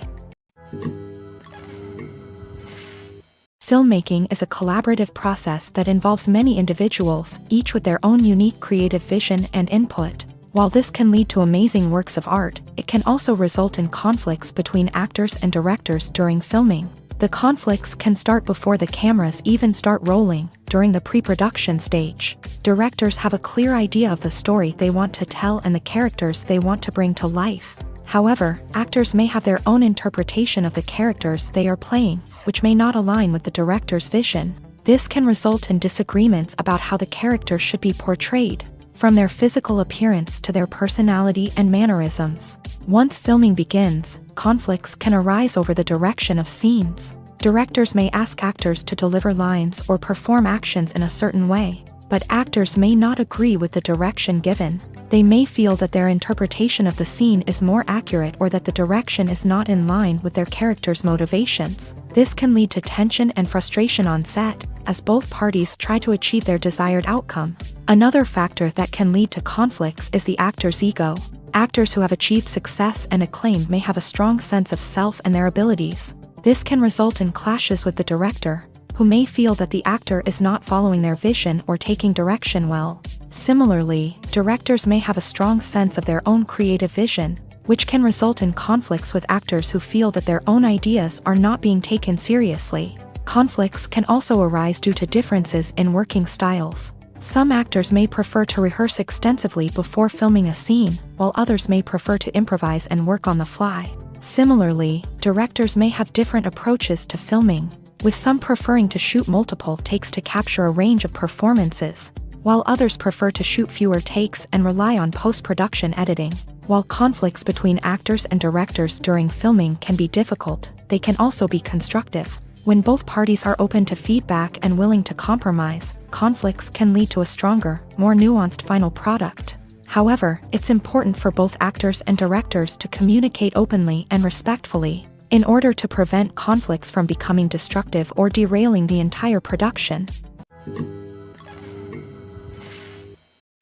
Speaker 1: Filmmaking is a collaborative process that involves many individuals, each with their own unique creative vision and input. While this can lead to amazing works of art, it can also result in conflicts between actors and directors during filming. The conflicts can start before the cameras even start rolling, during the pre-production stage. Directors have a clear idea of the story they want to tell and the characters they want to bring to life. However, actors may have their own interpretation of the characters they are playing, which may not align with the director's vision. This can result in disagreements about how the character should be portrayed, from their physical appearance to their personality and mannerisms. Once filming begins, conflicts can arise over the direction of scenes. Directors may ask actors to deliver lines or perform actions in a certain way, but actors may not agree with the direction given. They may feel that their interpretation of the scene is more accurate or that the direction is not in line with their character's motivations. This can lead to tension and frustration on set, as both parties try to achieve their desired outcome. Another factor that can lead to conflicts is the actor's ego. Actors who have achieved success and acclaim may have a strong sense of self and their abilities. This can result in clashes with the director, who may feel that the actor is not following their vision or taking direction well. Similarly, directors may have a strong sense of their own creative vision, which can result in conflicts with actors who feel that their own ideas are not being taken seriously. Conflicts can also arise due to differences in working styles. Some actors may prefer to rehearse extensively before filming a scene, while others may prefer to improvise and work on the fly. Similarly, directors may have different approaches to filming, with some preferring to shoot multiple takes to capture a range of performances, while others prefer to shoot fewer takes and rely on post-production editing. While conflicts between actors and directors during filming can be difficult, they can also be constructive. When both parties are open to feedback and willing to compromise, conflicts can lead to a stronger, more nuanced final product. However, it's important for both actors and directors to communicate openly and respectfully, in order to prevent conflicts from becoming destructive or derailing the entire production.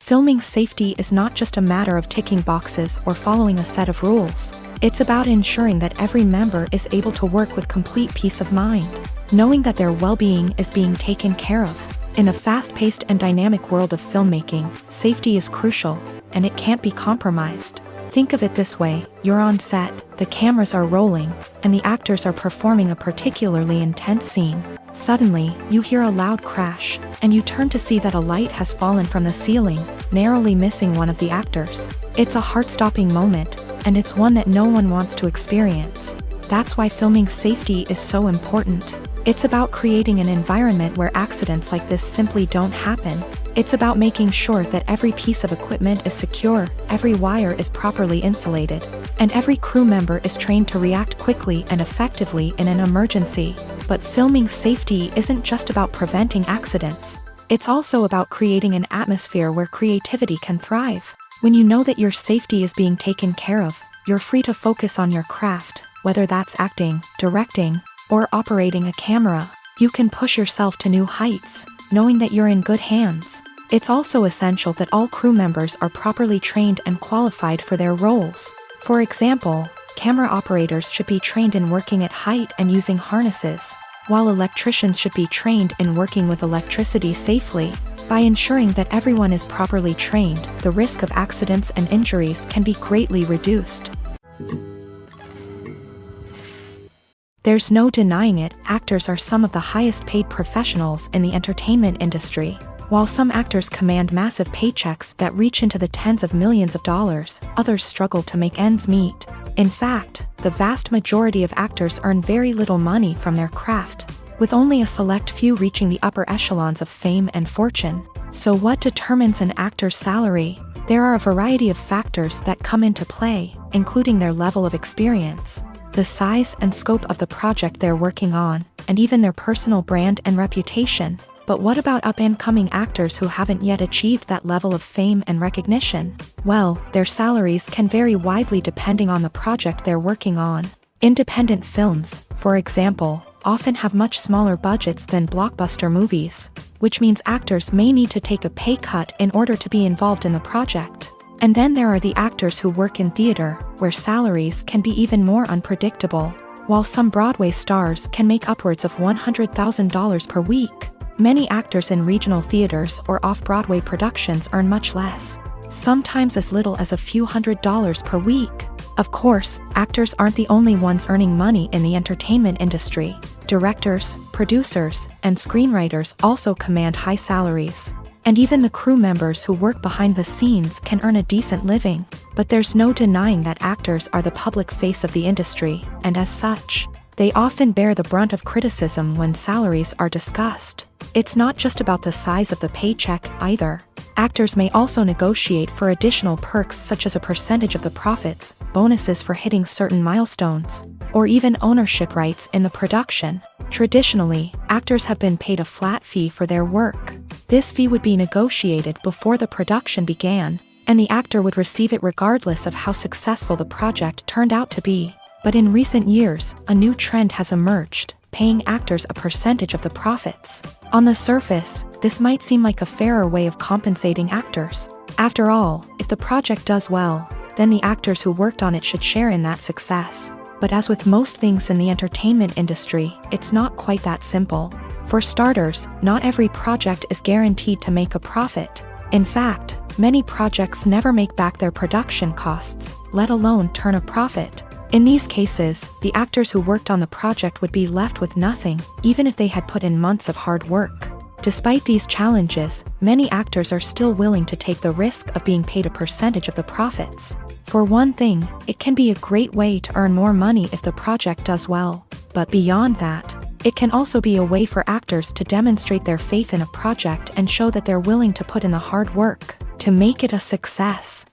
Speaker 1: Filming safety is not just a matter of ticking boxes or following a set of rules. It's about ensuring that every member is able to work with complete peace of mind, knowing that their well-being is being taken care of. In a fast-paced and dynamic world of filmmaking, safety is crucial, and it can't be compromised. Think of it this way: you're on set, the cameras are rolling, and the actors are performing a particularly intense scene. Suddenly, you hear a loud crash, and you turn to see that a light has fallen from the ceiling, narrowly missing one of the actors. It's a heart-stopping moment, and it's one that no one wants to experience. That's why filming safety is so important. It's about creating an environment where accidents like this simply don't happen. It's about making sure that every piece of equipment is secure, every wire is properly insulated, and every crew member is trained to react quickly and effectively in an emergency. But filming safety isn't just about preventing accidents. It's also about creating an atmosphere where creativity can thrive. When you know that your safety is being taken care of, you're free to focus on your craft, whether that's acting, directing, or operating a camera. You can push yourself to new heights, knowing that you're in good hands. It's also essential that all crew members are properly trained and qualified for their roles. For example, camera operators should be trained in working at height and using harnesses, while electricians should be trained in working with electricity safely. By ensuring that everyone is properly trained, the risk of accidents and injuries can be greatly reduced. There's no denying it, actors are some of the highest paid professionals in the entertainment industry. While some actors command massive paychecks that reach into the tens of millions of dollars, others struggle to make ends meet. In fact, the vast majority of actors earn very little money from their craft, with only a select few reaching the upper echelons of fame and fortune. So what determines an actor's salary? There are a variety of factors that come into play, including their level of experience, the size and scope of the project they're working on, and even their personal brand and reputation. But what about up-and-coming actors who haven't yet achieved that level of fame and recognition? Well, their salaries can vary widely depending on the project they're working on. Independent films, for example, often have much smaller budgets than blockbuster movies, which means actors may need to take a pay cut in order to be involved in the project. And then there are the actors who work in theater, where salaries can be even more unpredictable. While some Broadway stars can make upwards of $100,000 per week, many actors in regional theaters or off-Broadway productions earn much less, sometimes as little as a few $100s per week. Of course, actors aren't the only ones earning money in the entertainment industry. Directors, producers, and screenwriters also command high salaries. And even the crew members who work behind the scenes can earn a decent living. But there's no denying that actors are the public face of the industry, and as such, they often bear the brunt of criticism when salaries are discussed. It's not just about the size of the paycheck either. Actors may also negotiate for additional perks such as a percentage of the profits, bonuses for hitting certain milestones, or even ownership rights in the production. Traditionally, actors have been paid a flat fee for their work. This fee would be negotiated before the production began, and the actor would receive it regardless of how successful the project turned out to be. But in recent years, a new trend has emerged, paying actors a percentage of the profits. On the surface, this might seem like a fairer way of compensating actors. After all, if the project does well, then the actors who worked on it should share in that success. But as with most things in the entertainment industry, it's not quite that simple. For starters, not every project is guaranteed to make a profit. In fact, many projects never make back their production costs, let alone turn a profit. In these cases, the actors who worked on the project would be left with nothing, even if they had put in months of hard work. Despite these challenges, many actors are still willing to take the risk of being paid a percentage of the profits. For one thing, it can be a great way to earn more money if the project does well. But beyond that, it can also be a way for actors to demonstrate their faith in a project and show that they're willing to put in the hard work to make it a success.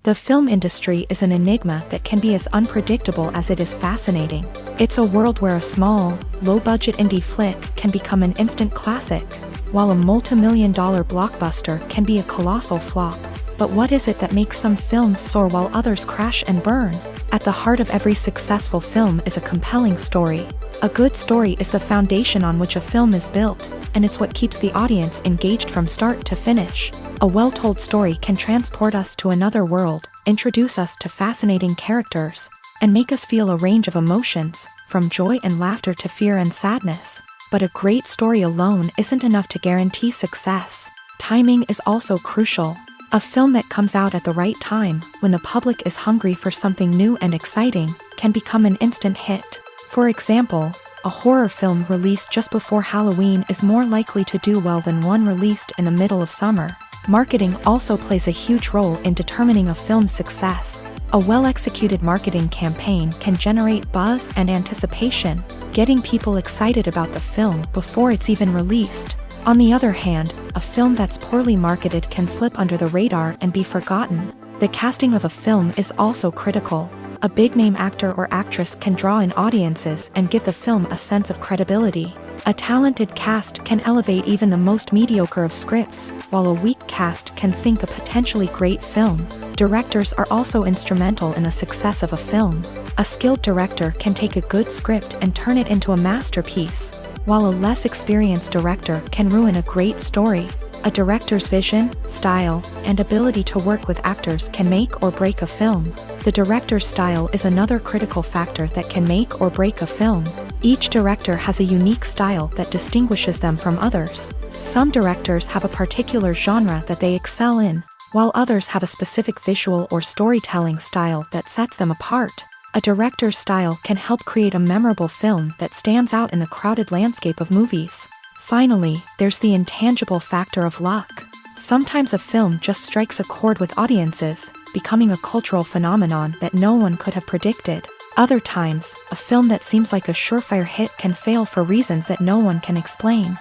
Speaker 1: The film industry is an enigma that can be as unpredictable as it is fascinating. It's a world where a small, low-budget indie flick can become an instant classic, while a multi-million-dollar blockbuster can be a colossal flop. But what is it that makes some films soar while others crash and burn? At the heart of every successful film is a compelling story. A good story is the foundation on which a film is built, and it's what keeps the audience engaged from start to finish. A well-told story can transport us to another world, introduce us to fascinating characters, and make us feel a range of emotions, from joy and laughter to fear and sadness. But a great story alone isn't enough to guarantee success. Timing is also crucial. A film that comes out at the right time, when the public is hungry for something new and exciting, can become an instant hit. For example, a horror film released just before Halloween is more likely to do well than one released in the middle of summer. Marketing also plays a huge role in determining a film's success. A well-executed marketing campaign can generate buzz and anticipation, getting people excited about the film before it's even released. On the other hand, a film that's poorly marketed can slip under the radar and be forgotten. The casting of a film is also critical. A big-name actor or actress can draw in audiences and give the film a sense of credibility. A talented cast can elevate even the most mediocre of scripts, while a weak cast can sink a potentially great film. Directors are also instrumental in the success of a film. A skilled director can take a good script and turn it into a masterpiece, while a less experienced director can ruin a great story. A director's vision, style, and ability to work with actors can make or break a film. The director's style is another critical factor that can make or break a film. Each director has a unique style that distinguishes them from others. Some directors have a particular genre that they excel in, while others have a specific visual or storytelling style that sets them apart. A director's style can help create a memorable film that stands out in the crowded landscape of movies. Finally, there's the intangible factor of luck. Sometimes a film just strikes a chord with audiences, becoming a cultural phenomenon that no one could have predicted. Other times, a film that seems like a surefire hit can fail for reasons that no one can explain.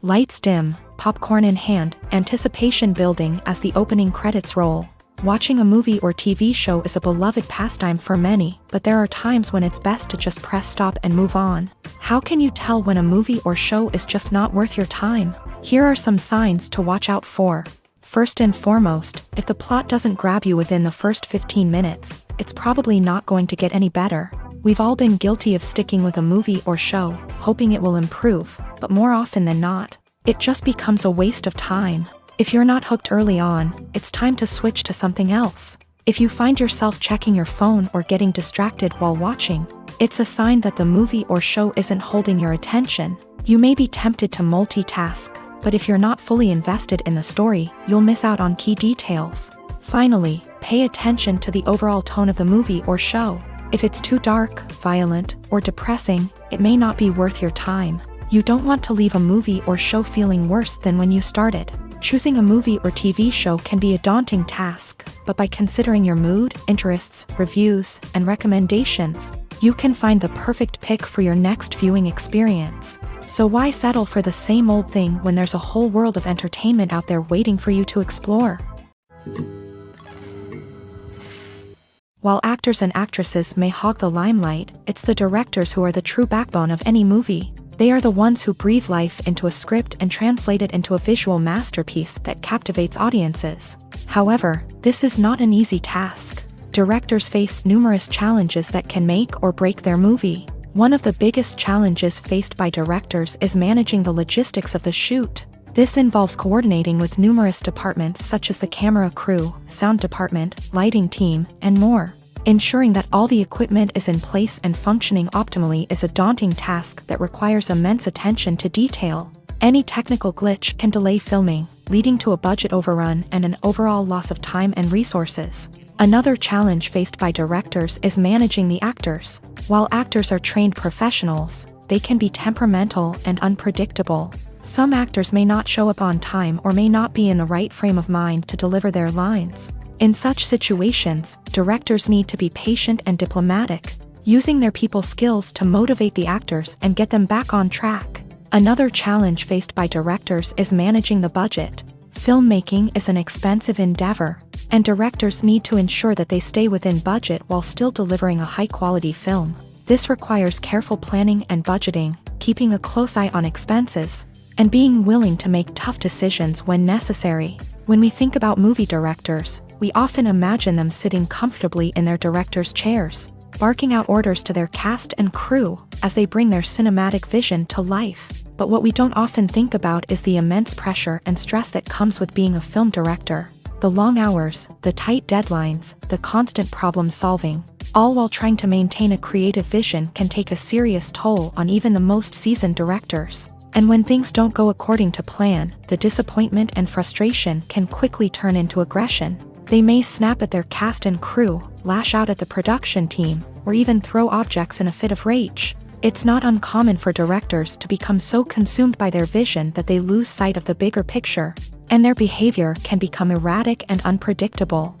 Speaker 1: Lights dim, popcorn in hand, anticipation building as the opening credits roll. Watching a movie or TV show is a beloved pastime for many, but there are times when it's best to just press stop and move on. How can you tell when a movie or show is just not worth your time? Here are some signs to watch out for. First and foremost, if the plot doesn't grab you within the first 15 minutes, it's probably not going to get any better. We've all been guilty of sticking with a movie or show, hoping it will improve, but more often than not, it just becomes a waste of time. If you're not hooked early on, it's time to switch to something else. If you find yourself checking your phone or getting distracted while watching, it's a sign that the movie or show isn't holding your attention. You may be tempted to multitask, but if you're not fully invested in the story, you'll miss out on key details. Finally, pay attention to the overall tone of the movie or show. If it's too dark, violent, or depressing, it may not be worth your time. You don't want to leave a movie or show feeling worse than when you started. Choosing a movie or TV show can be a daunting task, but by considering your mood, interests, reviews, and recommendations, you can find the perfect pick for your next viewing experience. So why settle for the same old thing when there's a whole world of entertainment out there waiting for you to explore? While actors and actresses may hog the limelight, it's the directors who are the true backbone of any movie. They are the ones who breathe life into a script and translate it into a visual masterpiece that captivates audiences. However, this is not an easy task. Directors face numerous challenges that can make or break their movie. One of the biggest challenges faced by directors is managing the logistics of the shoot. This involves coordinating with numerous departments such as the camera crew, sound department, lighting team, and more. Ensuring that all the equipment is in place and functioning optimally is a daunting task that requires immense attention to detail. Any technical glitch can delay filming, leading to a budget overrun and an overall loss of time and resources. Another challenge faced by directors is managing the actors. While actors are trained professionals, they can be temperamental and unpredictable. Some actors may not show up on time or may not be in the right frame of mind to deliver their lines. In such situations, directors need to be patient and diplomatic, using their people skills to motivate the actors and get them back on track. Another challenge faced by directors is managing the budget. Filmmaking is an expensive endeavor, and directors need to ensure that they stay within budget while still delivering a high-quality film. This requires careful planning and budgeting, keeping a close eye on expenses, and being willing to make tough decisions when necessary. When we think about movie directors, we often imagine them sitting comfortably in their director's chairs, barking out orders to their cast and crew as they bring their cinematic vision to life. But what we don't often think about is the immense pressure and stress that comes with being a film director. The long hours, the tight deadlines, the constant problem solving, all while trying to maintain a creative vision can take a serious toll on even the most seasoned directors. And when things don't go according to plan, the disappointment and frustration can quickly turn into aggression. They may snap at their cast and crew, lash out at the production team, or even throw objects in a fit of rage. It's not uncommon for directors to become so consumed by their vision that they lose sight of the bigger picture, and their behavior can become erratic and unpredictable.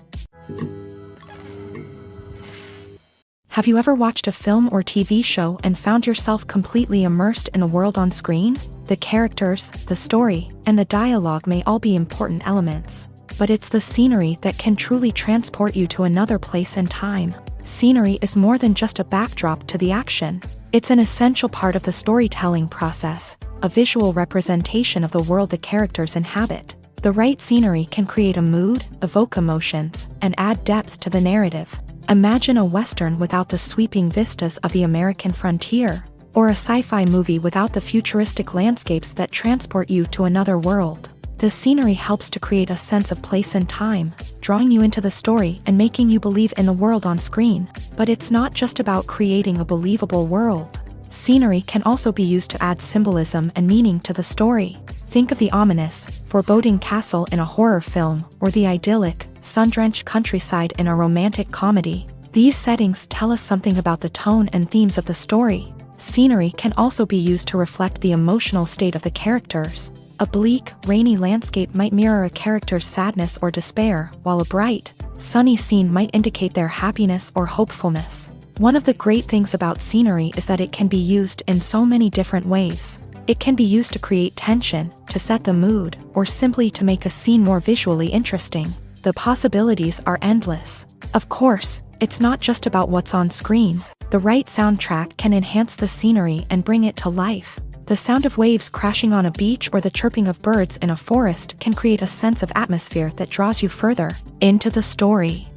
Speaker 1: Have you ever watched a film or TV show and found yourself completely immersed in the world on screen? The characters, the story, and the dialogue may all be important elements, but it's the scenery that can truly transport you to another place and time. Scenery is more than just a backdrop to the action. It's an essential part of the storytelling process, a visual representation of the world the characters inhabit. The right scenery can create a mood, evoke emotions, and add depth to the narrative. Imagine a Western without the sweeping vistas of the American frontier, or a sci-fi movie without the futuristic landscapes that transport you to another world. The scenery helps to create a sense of place and time, drawing you into the story and making you believe in the world on screen. But it's not just about creating a believable world. Scenery can also be used to add symbolism and meaning to the story. Think of the ominous, foreboding castle in a horror film, or the idyllic, sun-drenched countryside in a romantic comedy. These settings tell us something about the tone and themes of the story. Scenery can also be used to reflect the emotional state of the characters. A bleak, rainy landscape might mirror a character's sadness or despair, while a bright, sunny scene might indicate their happiness or hopefulness. One of the great things about scenery is that it can be used in so many different ways. It can be used to create tension, to set the mood, or simply to make a scene more visually interesting. The possibilities are endless. Of course, it's not just about what's on screen. The right soundtrack can enhance the scenery and bring it to life. The sound of waves crashing on a beach or the chirping of birds in a forest can create a sense of atmosphere that draws you further into the story.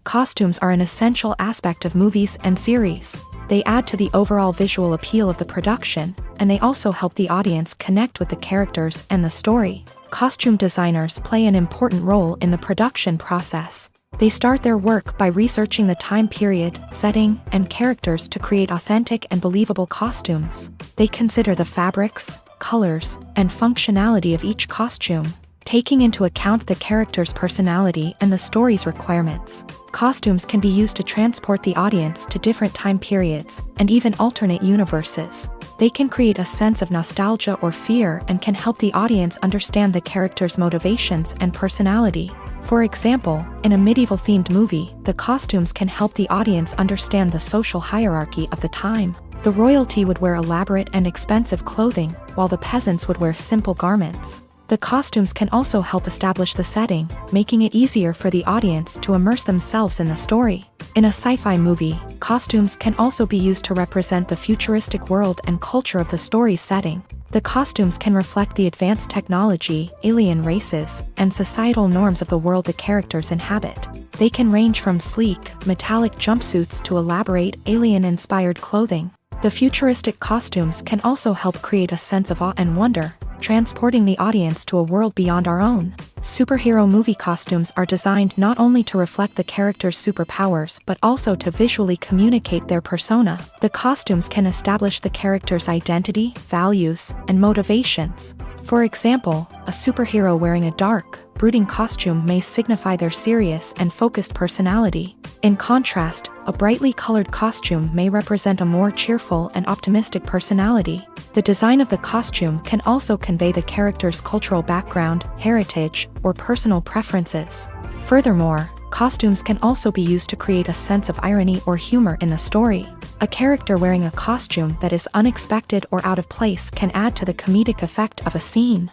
Speaker 1: Costumes are an essential aspect of movies and series. They add to the overall visual appeal of the production, and they also help the audience connect with the characters and the story. Costume designers play an important role in the production process. They start their work by researching the time period, setting, and characters to create authentic and believable costumes. They consider the fabrics, colors, and functionality of each costume, taking into account the character's personality and the story's requirements. Costumes can be used to transport the audience to different time periods and even alternate universes. They can create a sense of nostalgia or fear and can help the audience understand the character's motivations and personality. For example, in a medieval-themed movie, the costumes can help the audience understand the social hierarchy of the time. The royalty would wear elaborate and expensive clothing, while the peasants would wear simple garments. The costumes can also help establish the setting, making it easier for the audience to immerse themselves in the story. In a sci-fi movie, costumes can also be used to represent the futuristic world and culture of the story's setting. The costumes can reflect the advanced technology, alien races, and societal norms of the world the characters inhabit. They can range from sleek, metallic jumpsuits to elaborate, alien-inspired clothing. The futuristic costumes can also help create a sense of awe and wonder, transporting the audience to a world beyond our own. Superhero movie costumes are designed not only to reflect the character's superpowers but also to visually communicate their persona. The costumes can establish the character's identity, values, and motivations. For example, a superhero wearing a dark, brooding costume may signify their serious and focused personality. In contrast, a brightly colored costume may represent a more cheerful and optimistic personality. The design of the costume can also convey the character's cultural background, heritage, or personal preferences. Furthermore, costumes can also be used to create a sense of irony or humor in the story. A character wearing a costume that is unexpected or out of place can add to the comedic effect of a scene.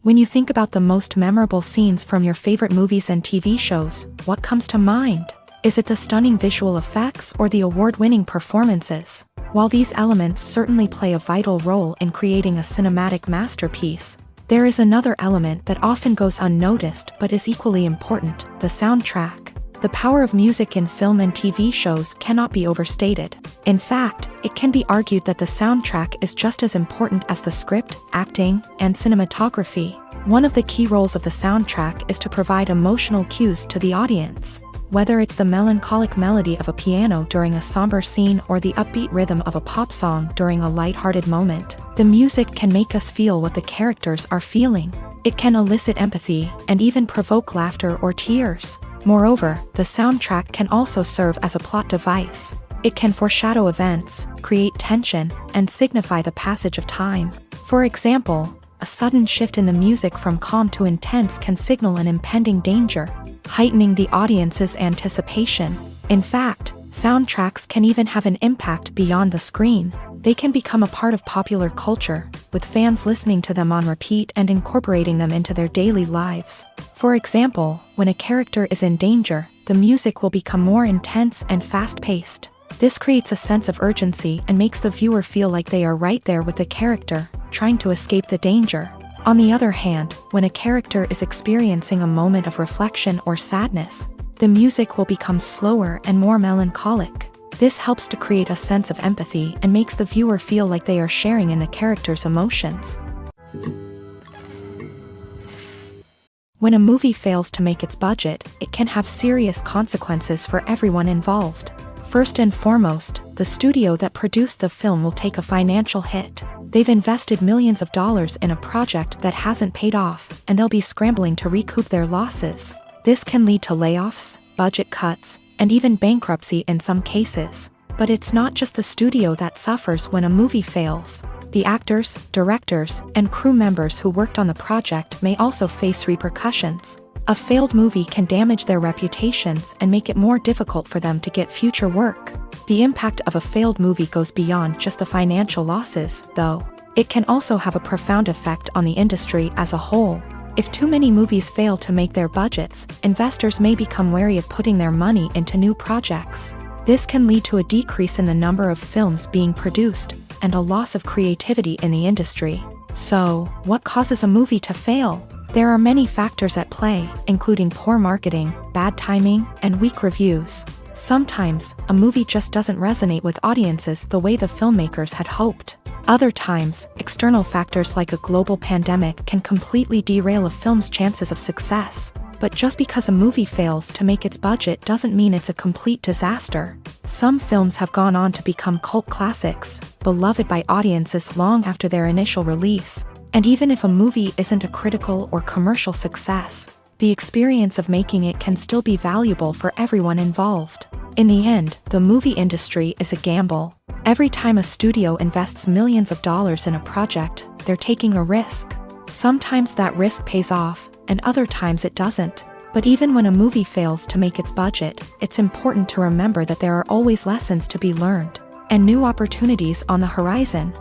Speaker 1: When you think about the most memorable scenes from your favorite movies and TV shows, what comes to mind? Is it the stunning visual effects or the award-winning performances? While these elements certainly play a vital role in creating a cinematic masterpiece, there is another element that often goes unnoticed but is equally important: the soundtrack. The power of music in film and TV shows cannot be overstated. In fact, it can be argued that the soundtrack is just as important as the script, acting, and cinematography. One of the key roles of the soundtrack is to provide emotional cues to the audience. Whether it's the melancholic melody of a piano during a somber scene or the upbeat rhythm of a pop song during a lighthearted moment, the music can make us feel what the characters are feeling. It can elicit empathy and even provoke laughter or tears. Moreover, the soundtrack can also serve as a plot device. It can foreshadow events, create tension, and signify the passage of time. For example, a sudden shift in the music from calm to intense can signal an impending danger, heightening the audience's anticipation. In fact, soundtracks can even have an impact beyond the screen. They can become a part of popular culture, with fans listening to them on repeat and incorporating them into their daily lives. For example, when a character is in danger, the music will become more intense and fast-paced. This creates a sense of urgency and makes the viewer feel like they are right there with the character, trying to escape the danger. On the other hand, when a character is experiencing a moment of reflection or sadness, the music will become slower and more melancholic. This helps to create a sense of empathy and makes the viewer feel like they are sharing in the character's emotions. When a movie fails to make its budget, it can have serious consequences for everyone involved. First and foremost, the studio that produced the film will take a financial hit. They've invested millions of dollars in a project that hasn't paid off, and they'll be scrambling to recoup their losses. This can lead to layoffs, budget cuts, and even bankruptcy in some cases. But it's not just the studio that suffers when a movie fails. The actors, directors, and crew members who worked on the project may also face repercussions. A failed movie can damage their reputations and make it more difficult for them to get future work. The impact of a failed movie goes beyond just the financial losses, though. It can also have a profound effect on the industry as a whole. If too many movies fail to make their budgets, investors may become wary of putting their money into new projects. This can lead to a decrease in the number of films being produced, and a loss of creativity in the industry. So, what causes a movie to fail? There are many factors at play, including poor marketing, bad timing, and weak reviews. Sometimes, a movie just doesn't resonate with audiences the way the filmmakers had hoped. Other times, external factors like a global pandemic can completely derail a film's chances of success. But just because a movie fails to make its budget doesn't mean it's a complete disaster. Some films have gone on to become cult classics, beloved by audiences long after their initial release. And even if a movie isn't a critical or commercial success, the experience of making it can still be valuable for everyone involved. In the end, the movie industry is a gamble. Every time a studio invests millions of dollars in a project, they're taking a risk. Sometimes that risk pays off, and other times it doesn't. But even when a movie fails to make its budget, it's important to remember that there are always lessons to be learned, and new opportunities on the horizon.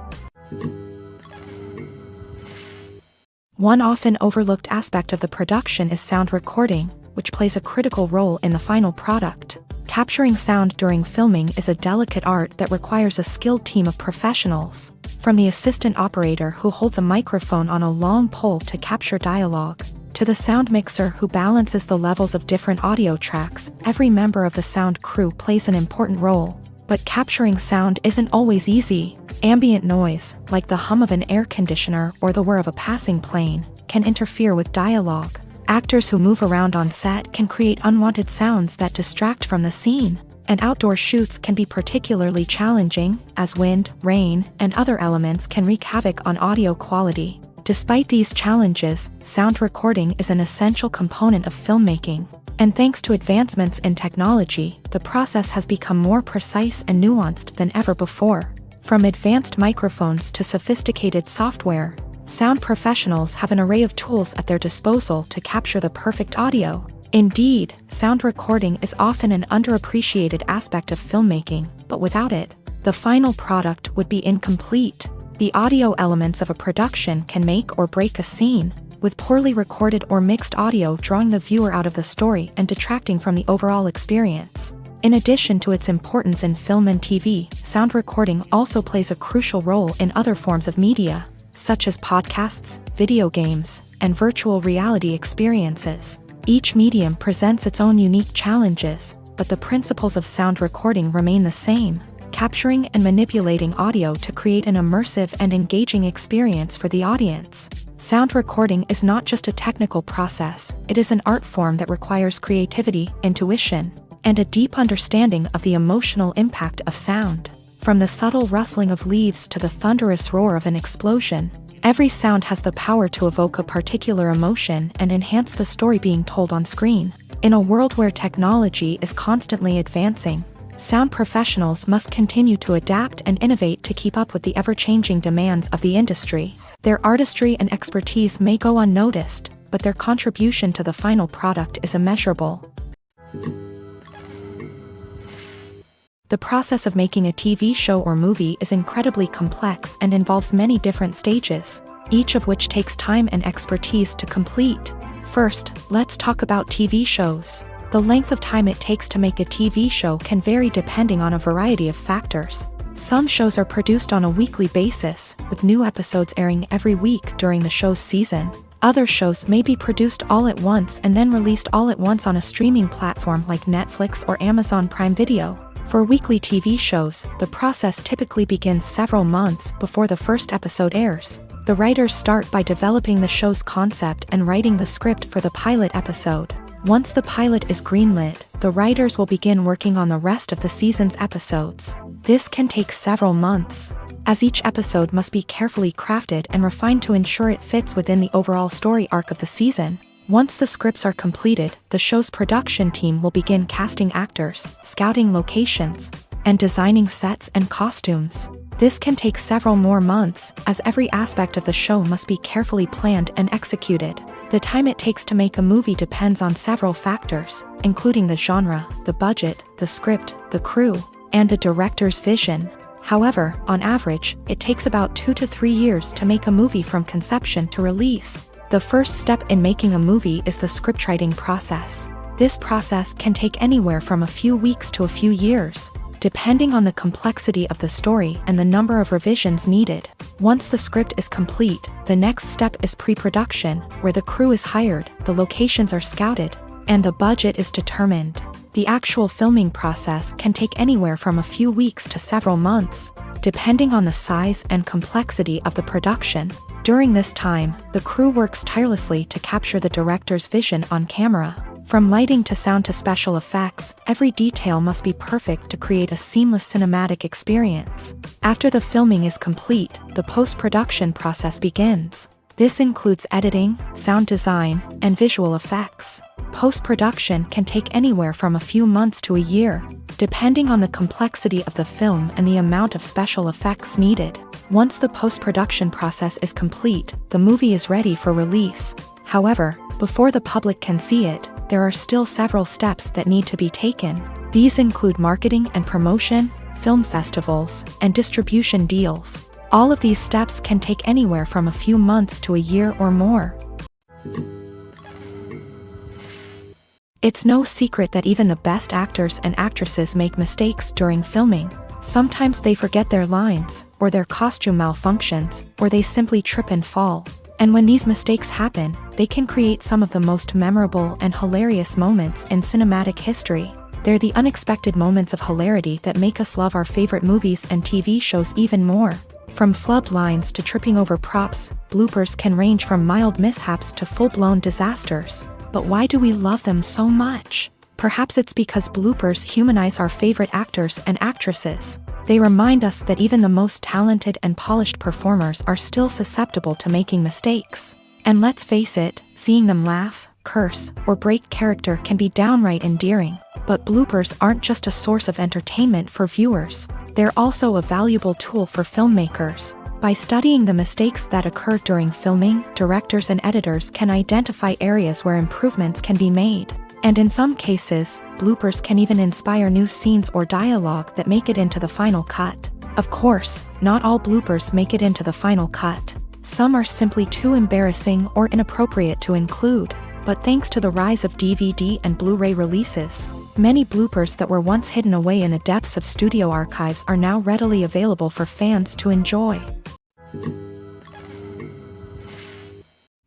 Speaker 1: One often overlooked aspect of the production is sound recording, which plays a critical role in the final product. Capturing sound during filming is a delicate art that requires a skilled team of professionals. From the assistant operator who holds a microphone on a long pole to capture dialogue, to the sound mixer who balances the levels of different audio tracks, every member of the sound crew plays an important role. But capturing sound isn't always easy. Ambient noise, like the hum of an air conditioner or the whir of a passing plane, can interfere with dialogue. Actors who move around on set can create unwanted sounds that distract from the scene. And outdoor shoots can be particularly challenging, as wind, rain, and other elements can wreak havoc on audio quality. Despite these challenges, sound recording is an essential component of filmmaking. And thanks to advancements in technology, the process has become more precise and nuanced than ever before. From advanced microphones to sophisticated software, sound professionals have an array of tools at their disposal to capture the perfect audio. Indeed, sound recording is often an underappreciated aspect of filmmaking, but without it, the final product would be incomplete. The audio elements of a production can make or break a scene, with poorly recorded or mixed audio drawing the viewer out of the story and detracting from the overall experience. In addition to its importance in film and TV, sound recording also plays a crucial role in other forms of media, such as podcasts, video games, and virtual reality experiences. Each medium presents its own unique challenges, but the principles of sound recording remain the same: capturing and manipulating audio to create an immersive and engaging experience for the audience. Sound recording is not just a technical process, it is an art form that requires creativity, intuition, and a deep understanding of the emotional impact of sound. From the subtle rustling of leaves to the thunderous roar of an explosion, every sound has the power to evoke a particular emotion and enhance the story being told on screen. In a world where technology is constantly advancing, sound professionals must continue to adapt and innovate to keep up with the ever-changing demands of the industry. Their artistry and expertise may go unnoticed, but their contribution to the final product is immeasurable. The process of making a TV show or movie is incredibly complex and involves many different stages, each of which takes time and expertise to complete. First, let's talk about TV shows. The length of time it takes to make a TV show can vary depending on a variety of factors. Some shows are produced on a weekly basis, with new episodes airing every week during the show's season. Other shows may be produced all at once and then released all at once on a streaming platform like Netflix or Amazon Prime Video. For weekly TV shows, the process typically begins several months before the first episode airs. The writers start by developing the show's concept and writing the script for the pilot episode. Once the pilot is greenlit, the writers will begin working on the rest of the season's episodes. This can take several months, as each episode must be carefully crafted and refined to ensure it fits within the overall story arc of the season. Once the scripts are completed, the show's production team will begin casting actors, scouting locations, and designing sets and costumes. This can take several more months, as every aspect of the show must be carefully planned and executed. The time it takes to make a movie depends on several factors, including the genre, the budget, the script, the crew, and the director's vision. However, on average, it takes about 2 to 3 years to make a movie from conception to release. The first step in making a movie is the scriptwriting process. This process can take anywhere from a few weeks to a few years, depending on the complexity of the story and the number of revisions needed. Once the script is complete, the next step is pre-production, where the crew is hired, the locations are scouted, and the budget is determined. The actual filming process can take anywhere from a few weeks to several months, depending on the size and complexity of the production. During this time, the crew works tirelessly to capture the director's vision on camera. From lighting to sound to special effects, every detail must be perfect to create a seamless cinematic experience. After the filming is complete, the post-production process begins. This includes editing, sound design, and visual effects. Post-production can take anywhere from a few months to a year, depending on the complexity of the film and the amount of special effects needed. Once the post-production process is complete, the movie is ready for release. However, before the public can see it, there are still several steps that need to be taken. These include marketing and promotion, film festivals, and distribution deals. All of these steps can take anywhere from a few months to a year or more. It's no secret that even the best actors and actresses make mistakes during filming. Sometimes they forget their lines, or their costume malfunctions, or they simply trip and fall. And when these mistakes happen, they can create some of the most memorable and hilarious moments in cinematic history. They're the unexpected moments of hilarity that make us love our favorite movies and TV shows even more. From flubbed lines to tripping over props, bloopers can range from mild mishaps to full-blown disasters. But why do we love them so much? Perhaps it's because bloopers humanize our favorite actors and actresses. They remind us that even the most talented and polished performers are still susceptible to making mistakes. And let's face it, seeing them laugh, curse, or break character can be downright endearing. But bloopers aren't just a source of entertainment for viewers. They're also a valuable tool for filmmakers. By studying the mistakes that occur during filming, directors and editors can identify areas where improvements can be made. And in some cases, bloopers can even inspire new scenes or dialogue that make it into the final cut. Of course, not all bloopers make it into the final cut. Some are simply too embarrassing or inappropriate to include. But thanks to the rise of DVD and Blu-ray releases, many bloopers that were once hidden away in the depths of studio archives are now readily available for fans to enjoy.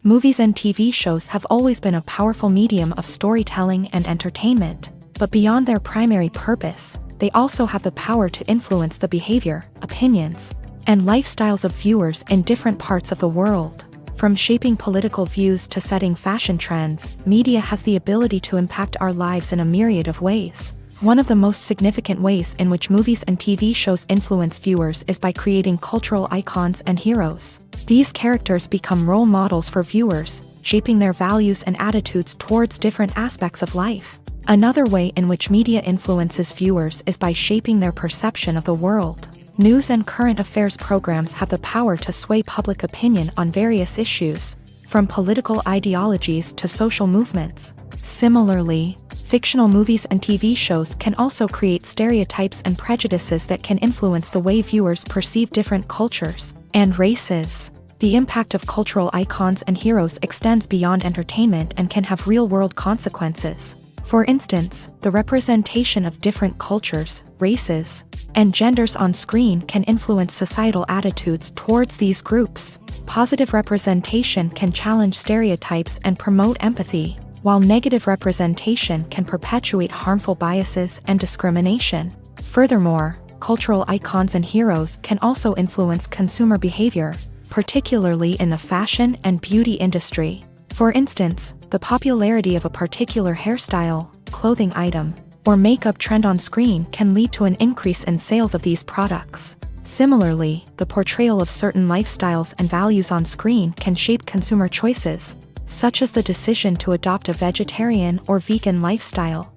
Speaker 1: Movies and TV shows have always been a powerful medium of storytelling and entertainment, but beyond their primary purpose, they also have the power to influence the behavior, opinions, and lifestyles of viewers in different parts of the world. From shaping political views to setting fashion trends, media has the ability to impact our lives in a myriad of ways. One of the most significant ways in which movies and TV shows influence viewers is by creating cultural icons and heroes. These characters become role models for viewers, shaping their values and attitudes towards different aspects of life. Another way in which media influences viewers is by shaping their perception of the world. News and current affairs programs have the power to sway public opinion on various issues, from political ideologies to social movements. Similarly, fictional movies and TV shows can also create stereotypes and prejudices that can influence the way viewers perceive different cultures and races. The impact of cultural icons and heroes extends beyond entertainment and can have real-world consequences. For instance, the representation of different cultures, races, and genders on screen can influence societal attitudes towards these groups. Positive representation can challenge stereotypes and promote empathy, while negative representation can perpetuate harmful biases and discrimination. Furthermore, cultural icons and heroes can also influence consumer behavior, particularly in the fashion and beauty industry. For instance, the popularity of a particular hairstyle, clothing item, or makeup trend on screen can lead to an increase in sales of these products. Similarly, the portrayal of certain lifestyles and values on screen can shape consumer choices, such as the decision to adopt a vegetarian or vegan lifestyle.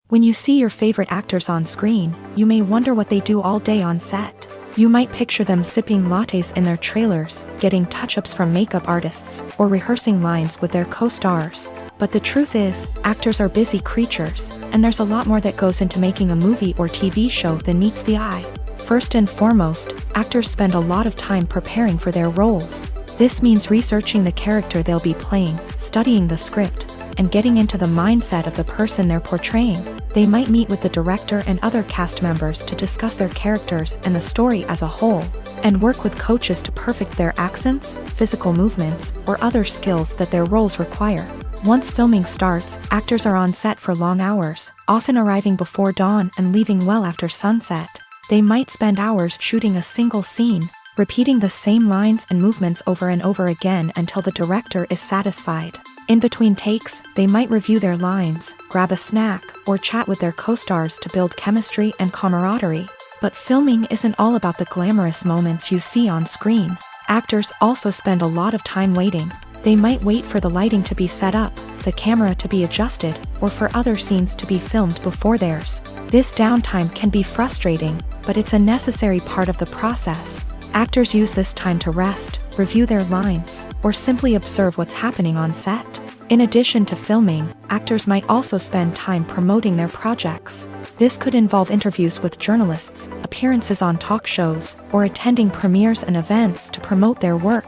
Speaker 1: When you see your favorite actors on screen, you may wonder what they do all day on set. You might picture them sipping lattes in their trailers, getting touch-ups from makeup artists, or rehearsing lines with their co-stars. But the truth is, actors are busy creatures, and there's a lot more that goes into making a movie or TV show than meets the eye. First and foremost, actors spend a lot of time preparing for their roles. This means researching the character they'll be playing, studying the script, and getting into the mindset of the person they're portraying. They might meet with the director and other cast members to discuss their characters and the story as a whole, and work with coaches to perfect their accents, physical movements, or other skills that their roles require. Once filming starts, actors are on set for long hours, often arriving before dawn and leaving well after sunset. They might spend hours shooting a single scene, repeating the same lines and movements over and over again until the director is satisfied. In between takes, they might review their lines, grab a snack, or chat with their co-stars to build chemistry and camaraderie. But filming isn't all about the glamorous moments you see on screen. Actors also spend a lot of time waiting. They might wait for the lighting to be set up, the camera to be adjusted, or for other scenes to be filmed before theirs. This downtime can be frustrating, but it's a necessary part of the process. Actors use this time to rest, review their lines, or simply observe what's happening on set. In addition to filming, actors might also spend time promoting their projects. This could involve interviews with journalists, appearances on talk shows, or attending premieres and events to promote their work.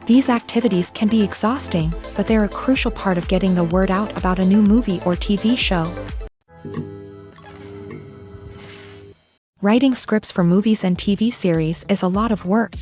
Speaker 1: These activities can be exhausting, but they're a crucial part of getting the word out about a new movie or TV show. Writing scripts for movies and TV series is a lot of work.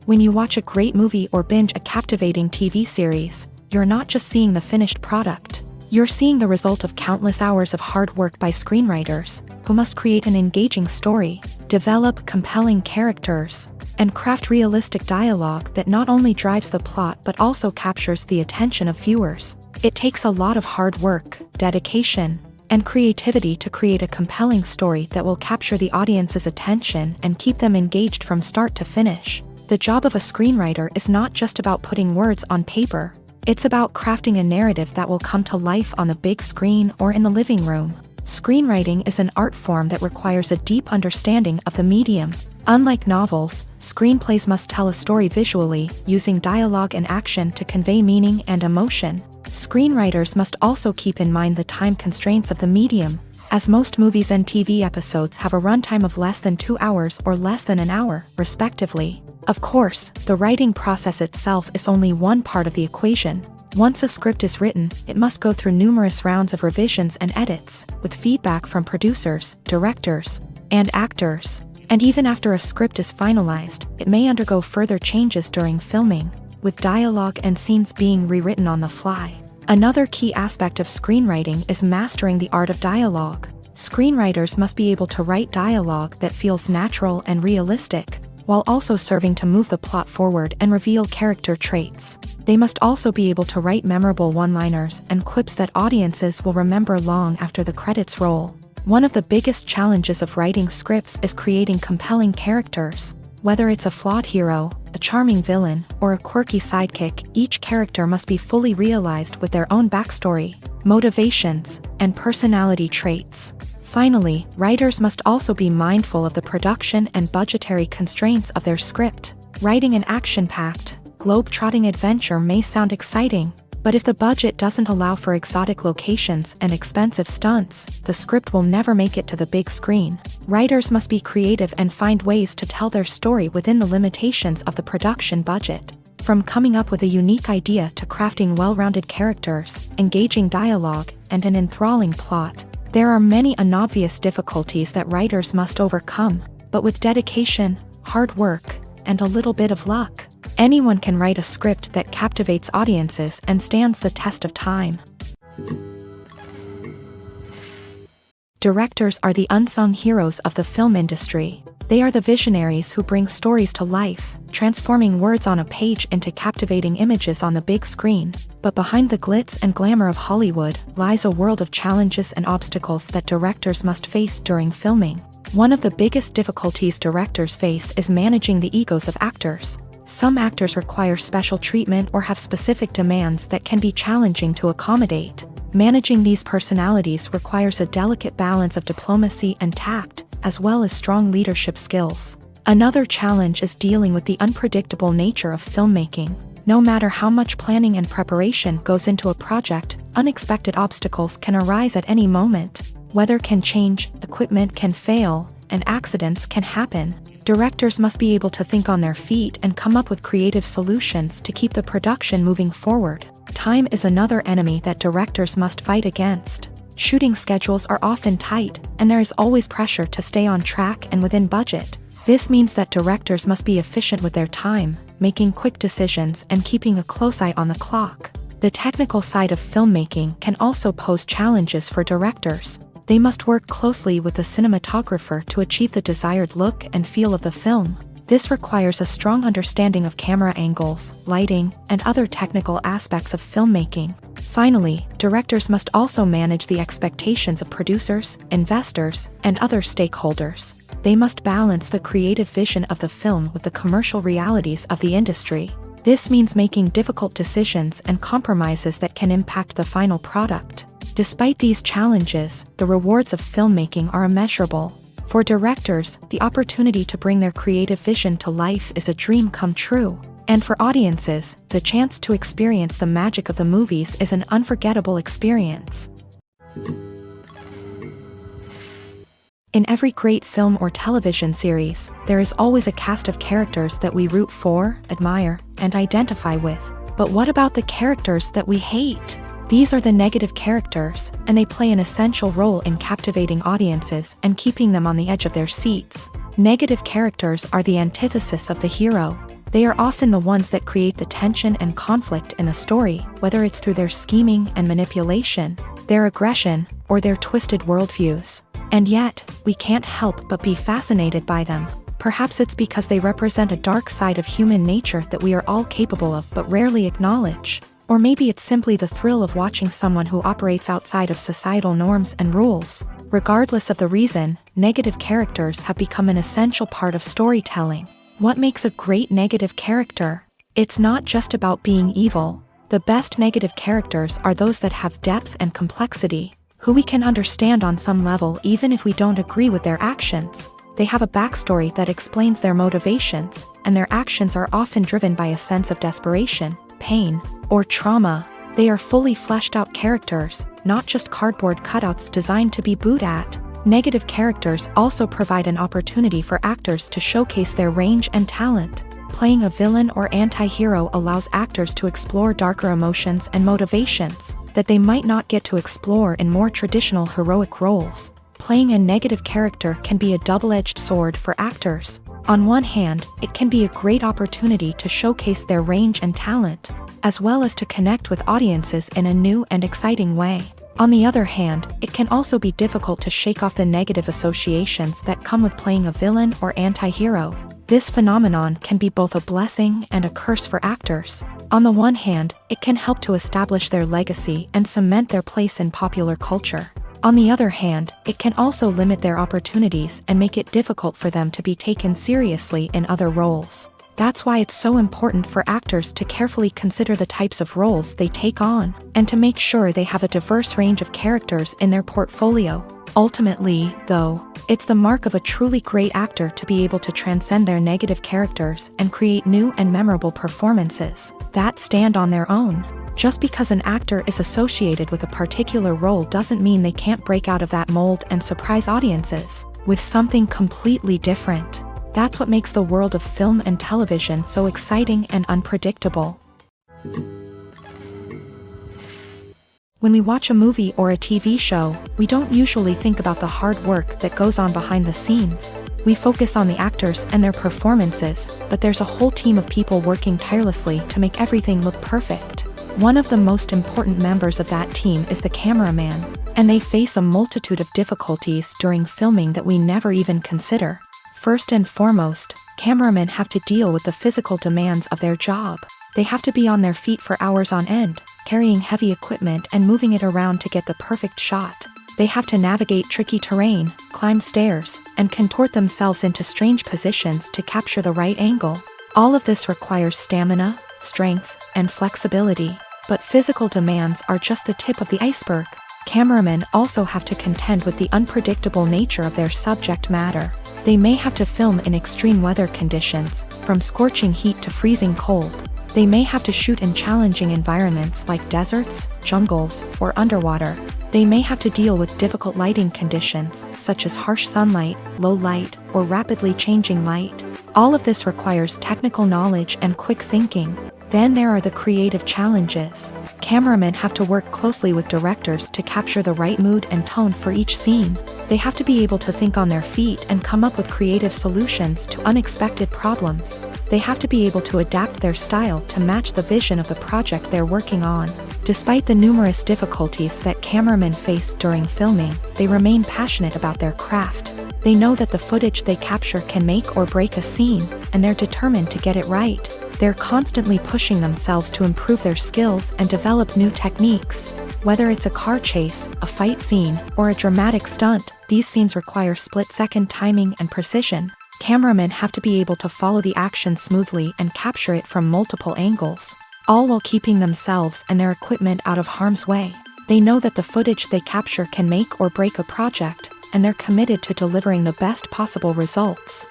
Speaker 1: When you watch a great movie or binge a captivating TV series, you're not just seeing the finished product. You're seeing the result of countless hours of hard work by screenwriters, who must create an engaging story, develop compelling characters, and craft realistic dialogue that not only drives the plot but also captures the attention of viewers. It takes a lot of hard work, dedication, and creativity to create a compelling story that will capture the audience's attention and keep them engaged from start to finish. The job of a screenwriter is not just about putting words on paper. It's about crafting a narrative that will come to life on the big screen or in the living room. Screenwriting is an art form that requires a deep understanding of the medium. Unlike novels, screenplays must tell a story visually, using dialogue and action to convey meaning and emotion. Screenwriters must also keep in mind the time constraints of the medium, as most movies and TV episodes have a runtime of less than 2 hours or less than an hour, respectively. Of course, the writing process itself is only one part of the equation. Once a script is written, it must go through numerous rounds of revisions and edits, with feedback from producers, directors, and actors. And even after a script is finalized, it may undergo further changes during filming, with dialogue and scenes being rewritten on the fly. Another key aspect of screenwriting is mastering the art of dialogue. Screenwriters must be able to write dialogue that feels natural and realistic, while also serving to move the plot forward and reveal character traits. They must also be able to write memorable one-liners and quips that audiences will remember long after the credits roll. One of the biggest challenges of writing scripts is creating compelling characters. Whether it's a flawed hero, a charming villain, or a quirky sidekick, each character must be fully realized with their own backstory, motivations, and personality traits. Finally, writers must also be mindful of the production and budgetary constraints of their script. Writing an action-packed, globe-trotting adventure may sound exciting, but if the budget doesn't allow for exotic locations and expensive stunts, the script will never make it to the big screen. Writers must be creative and find ways to tell their story within the limitations of the production budget. From coming up with a unique idea to crafting well-rounded characters, engaging dialogue, and an enthralling plot, there are many unobvious difficulties that writers must overcome, but with dedication, hard work, and a little bit of luck, anyone can write a script that captivates audiences and stands the test of time. Directors are the unsung heroes of the film industry. They are the visionaries who bring stories to life, transforming words on a page into captivating images on the big screen. But behind the glitz and glamour of Hollywood lies a world of challenges and obstacles that directors must face during filming. One of the biggest difficulties directors face is managing the egos of actors. Some actors require special treatment or have specific demands that can be challenging to accommodate. Managing these personalities requires a delicate balance of diplomacy and tact, as well as strong leadership skills. Another challenge is dealing with the unpredictable nature of filmmaking. No matter how much planning and preparation goes into a project, unexpected obstacles can arise at any moment. Weather can change, equipment can fail, and accidents can happen. Directors must be able to think on their feet and come up with creative solutions to keep the production moving forward. Time is another enemy that directors must fight against. Shooting schedules are often tight, and there is always pressure to stay on track and within budget. This means that directors must be efficient with their time, making quick decisions and keeping a close eye on the clock. The technical side of filmmaking can also pose challenges for directors. They must work closely with the cinematographer to achieve the desired look and feel of the film. This requires a strong understanding of camera angles, lighting, and other technical aspects of filmmaking. Finally, directors must also manage the expectations of producers, investors, and other stakeholders. They must balance the creative vision of the film with the commercial realities of the industry. This means making difficult decisions and compromises that can impact the final product. Despite these challenges, the rewards of filmmaking are immeasurable. For directors, the opportunity to bring their creative vision to life is a dream come true. And for audiences, the chance to experience the magic of the movies is an unforgettable experience. In every great film or television series, there is always a cast of characters that we root for, admire, and identify with. But what about the characters that we hate? These are the negative characters, and they play an essential role in captivating audiences and keeping them on the edge of their seats. Negative characters are the antithesis of the hero. They are often the ones that create the tension and conflict in the story, whether it's through their scheming and manipulation, their aggression, or their twisted worldviews. And yet, we can't help but be fascinated by them. Perhaps it's because they represent a dark side of human nature that we are all capable of but rarely acknowledge. Or maybe it's simply the thrill of watching someone who operates outside of societal norms and rules. Regardless of the reason, negative characters have become an essential part of storytelling. What makes a great negative character? It's not just about being evil. The best negative characters are those that have depth and complexity, who we can understand on some level even if we don't agree with their actions. They have a backstory that explains their motivations, and their actions are often driven by a sense of desperation, pain, or trauma. They are fully fleshed out characters, not just cardboard cutouts designed to be booed at. Negative characters also provide an opportunity for actors to showcase their range and talent. Playing a villain or anti-hero allows actors to explore darker emotions and motivations that they might not get to explore in more traditional heroic roles. Playing a negative character can be a double-edged sword for actors. On one hand, it can be a great opportunity to showcase their range and talent, as well as to connect with audiences in a new and exciting way. On the other hand, it can also be difficult to shake off the negative associations that come with playing a villain or anti-hero. This phenomenon can be both a blessing and a curse for actors. On the one hand, it can help to establish their legacy and cement their place in popular culture. On the other hand, it can also limit their opportunities and make it difficult for them to be taken seriously in other roles. That's why it's so important for actors to carefully consider the types of roles they take on, and to make sure they have a diverse range of characters in their portfolio. Ultimately, though, it's the mark of a truly great actor to be able to transcend their negative characters and create new and memorable performances that stand on their own. Just because an actor is associated with a particular role doesn't mean they can't break out of that mold and surprise audiences with something completely different. That's what makes the world of film and television so exciting and unpredictable. When we watch a movie or a TV show, we don't usually think about the hard work that goes on behind the scenes. We focus on the actors and their performances, but there's a whole team of people working tirelessly to make everything look perfect. One of the most important members of that team is the cameraman, and they face a multitude of difficulties during filming that we never even consider. First and foremost, cameramen have to deal with the physical demands of their job. They have to be on their feet for hours on end, carrying heavy equipment and moving it around to get the perfect shot. They have to navigate tricky terrain, climb stairs, and contort themselves into strange positions to capture the right angle. All of this requires stamina, strength, and flexibility. But physical demands are just the tip of the iceberg. Cameramen also have to contend with the unpredictable nature of their subject matter. They may have to film in extreme weather conditions, from scorching heat to freezing cold. They may have to shoot in challenging environments like deserts, jungles, or underwater. They may have to deal with difficult lighting conditions, such as harsh sunlight, low light, or rapidly changing light. All of this requires technical knowledge and quick thinking. Then there are the creative challenges. Cameramen have to work closely with directors to capture the right mood and tone for each scene. They have to be able to think on their feet and come up with creative solutions to unexpected problems. They have to be able to adapt their style to match the vision of the project they're working on. Despite the numerous difficulties that cameramen face during filming, they remain passionate about their craft. They know that the footage they capture can make or break a scene, and they're determined to get it right. They're constantly pushing themselves to improve their skills and develop new techniques. Whether it's a car chase, a fight scene, or a dramatic stunt, these scenes require split-second timing and precision. Cameramen have to be able to follow the action smoothly and capture it from multiple angles, all while keeping themselves and their equipment out of harm's way. They know that the footage they capture can make or break a project, and they're committed to delivering the best possible results.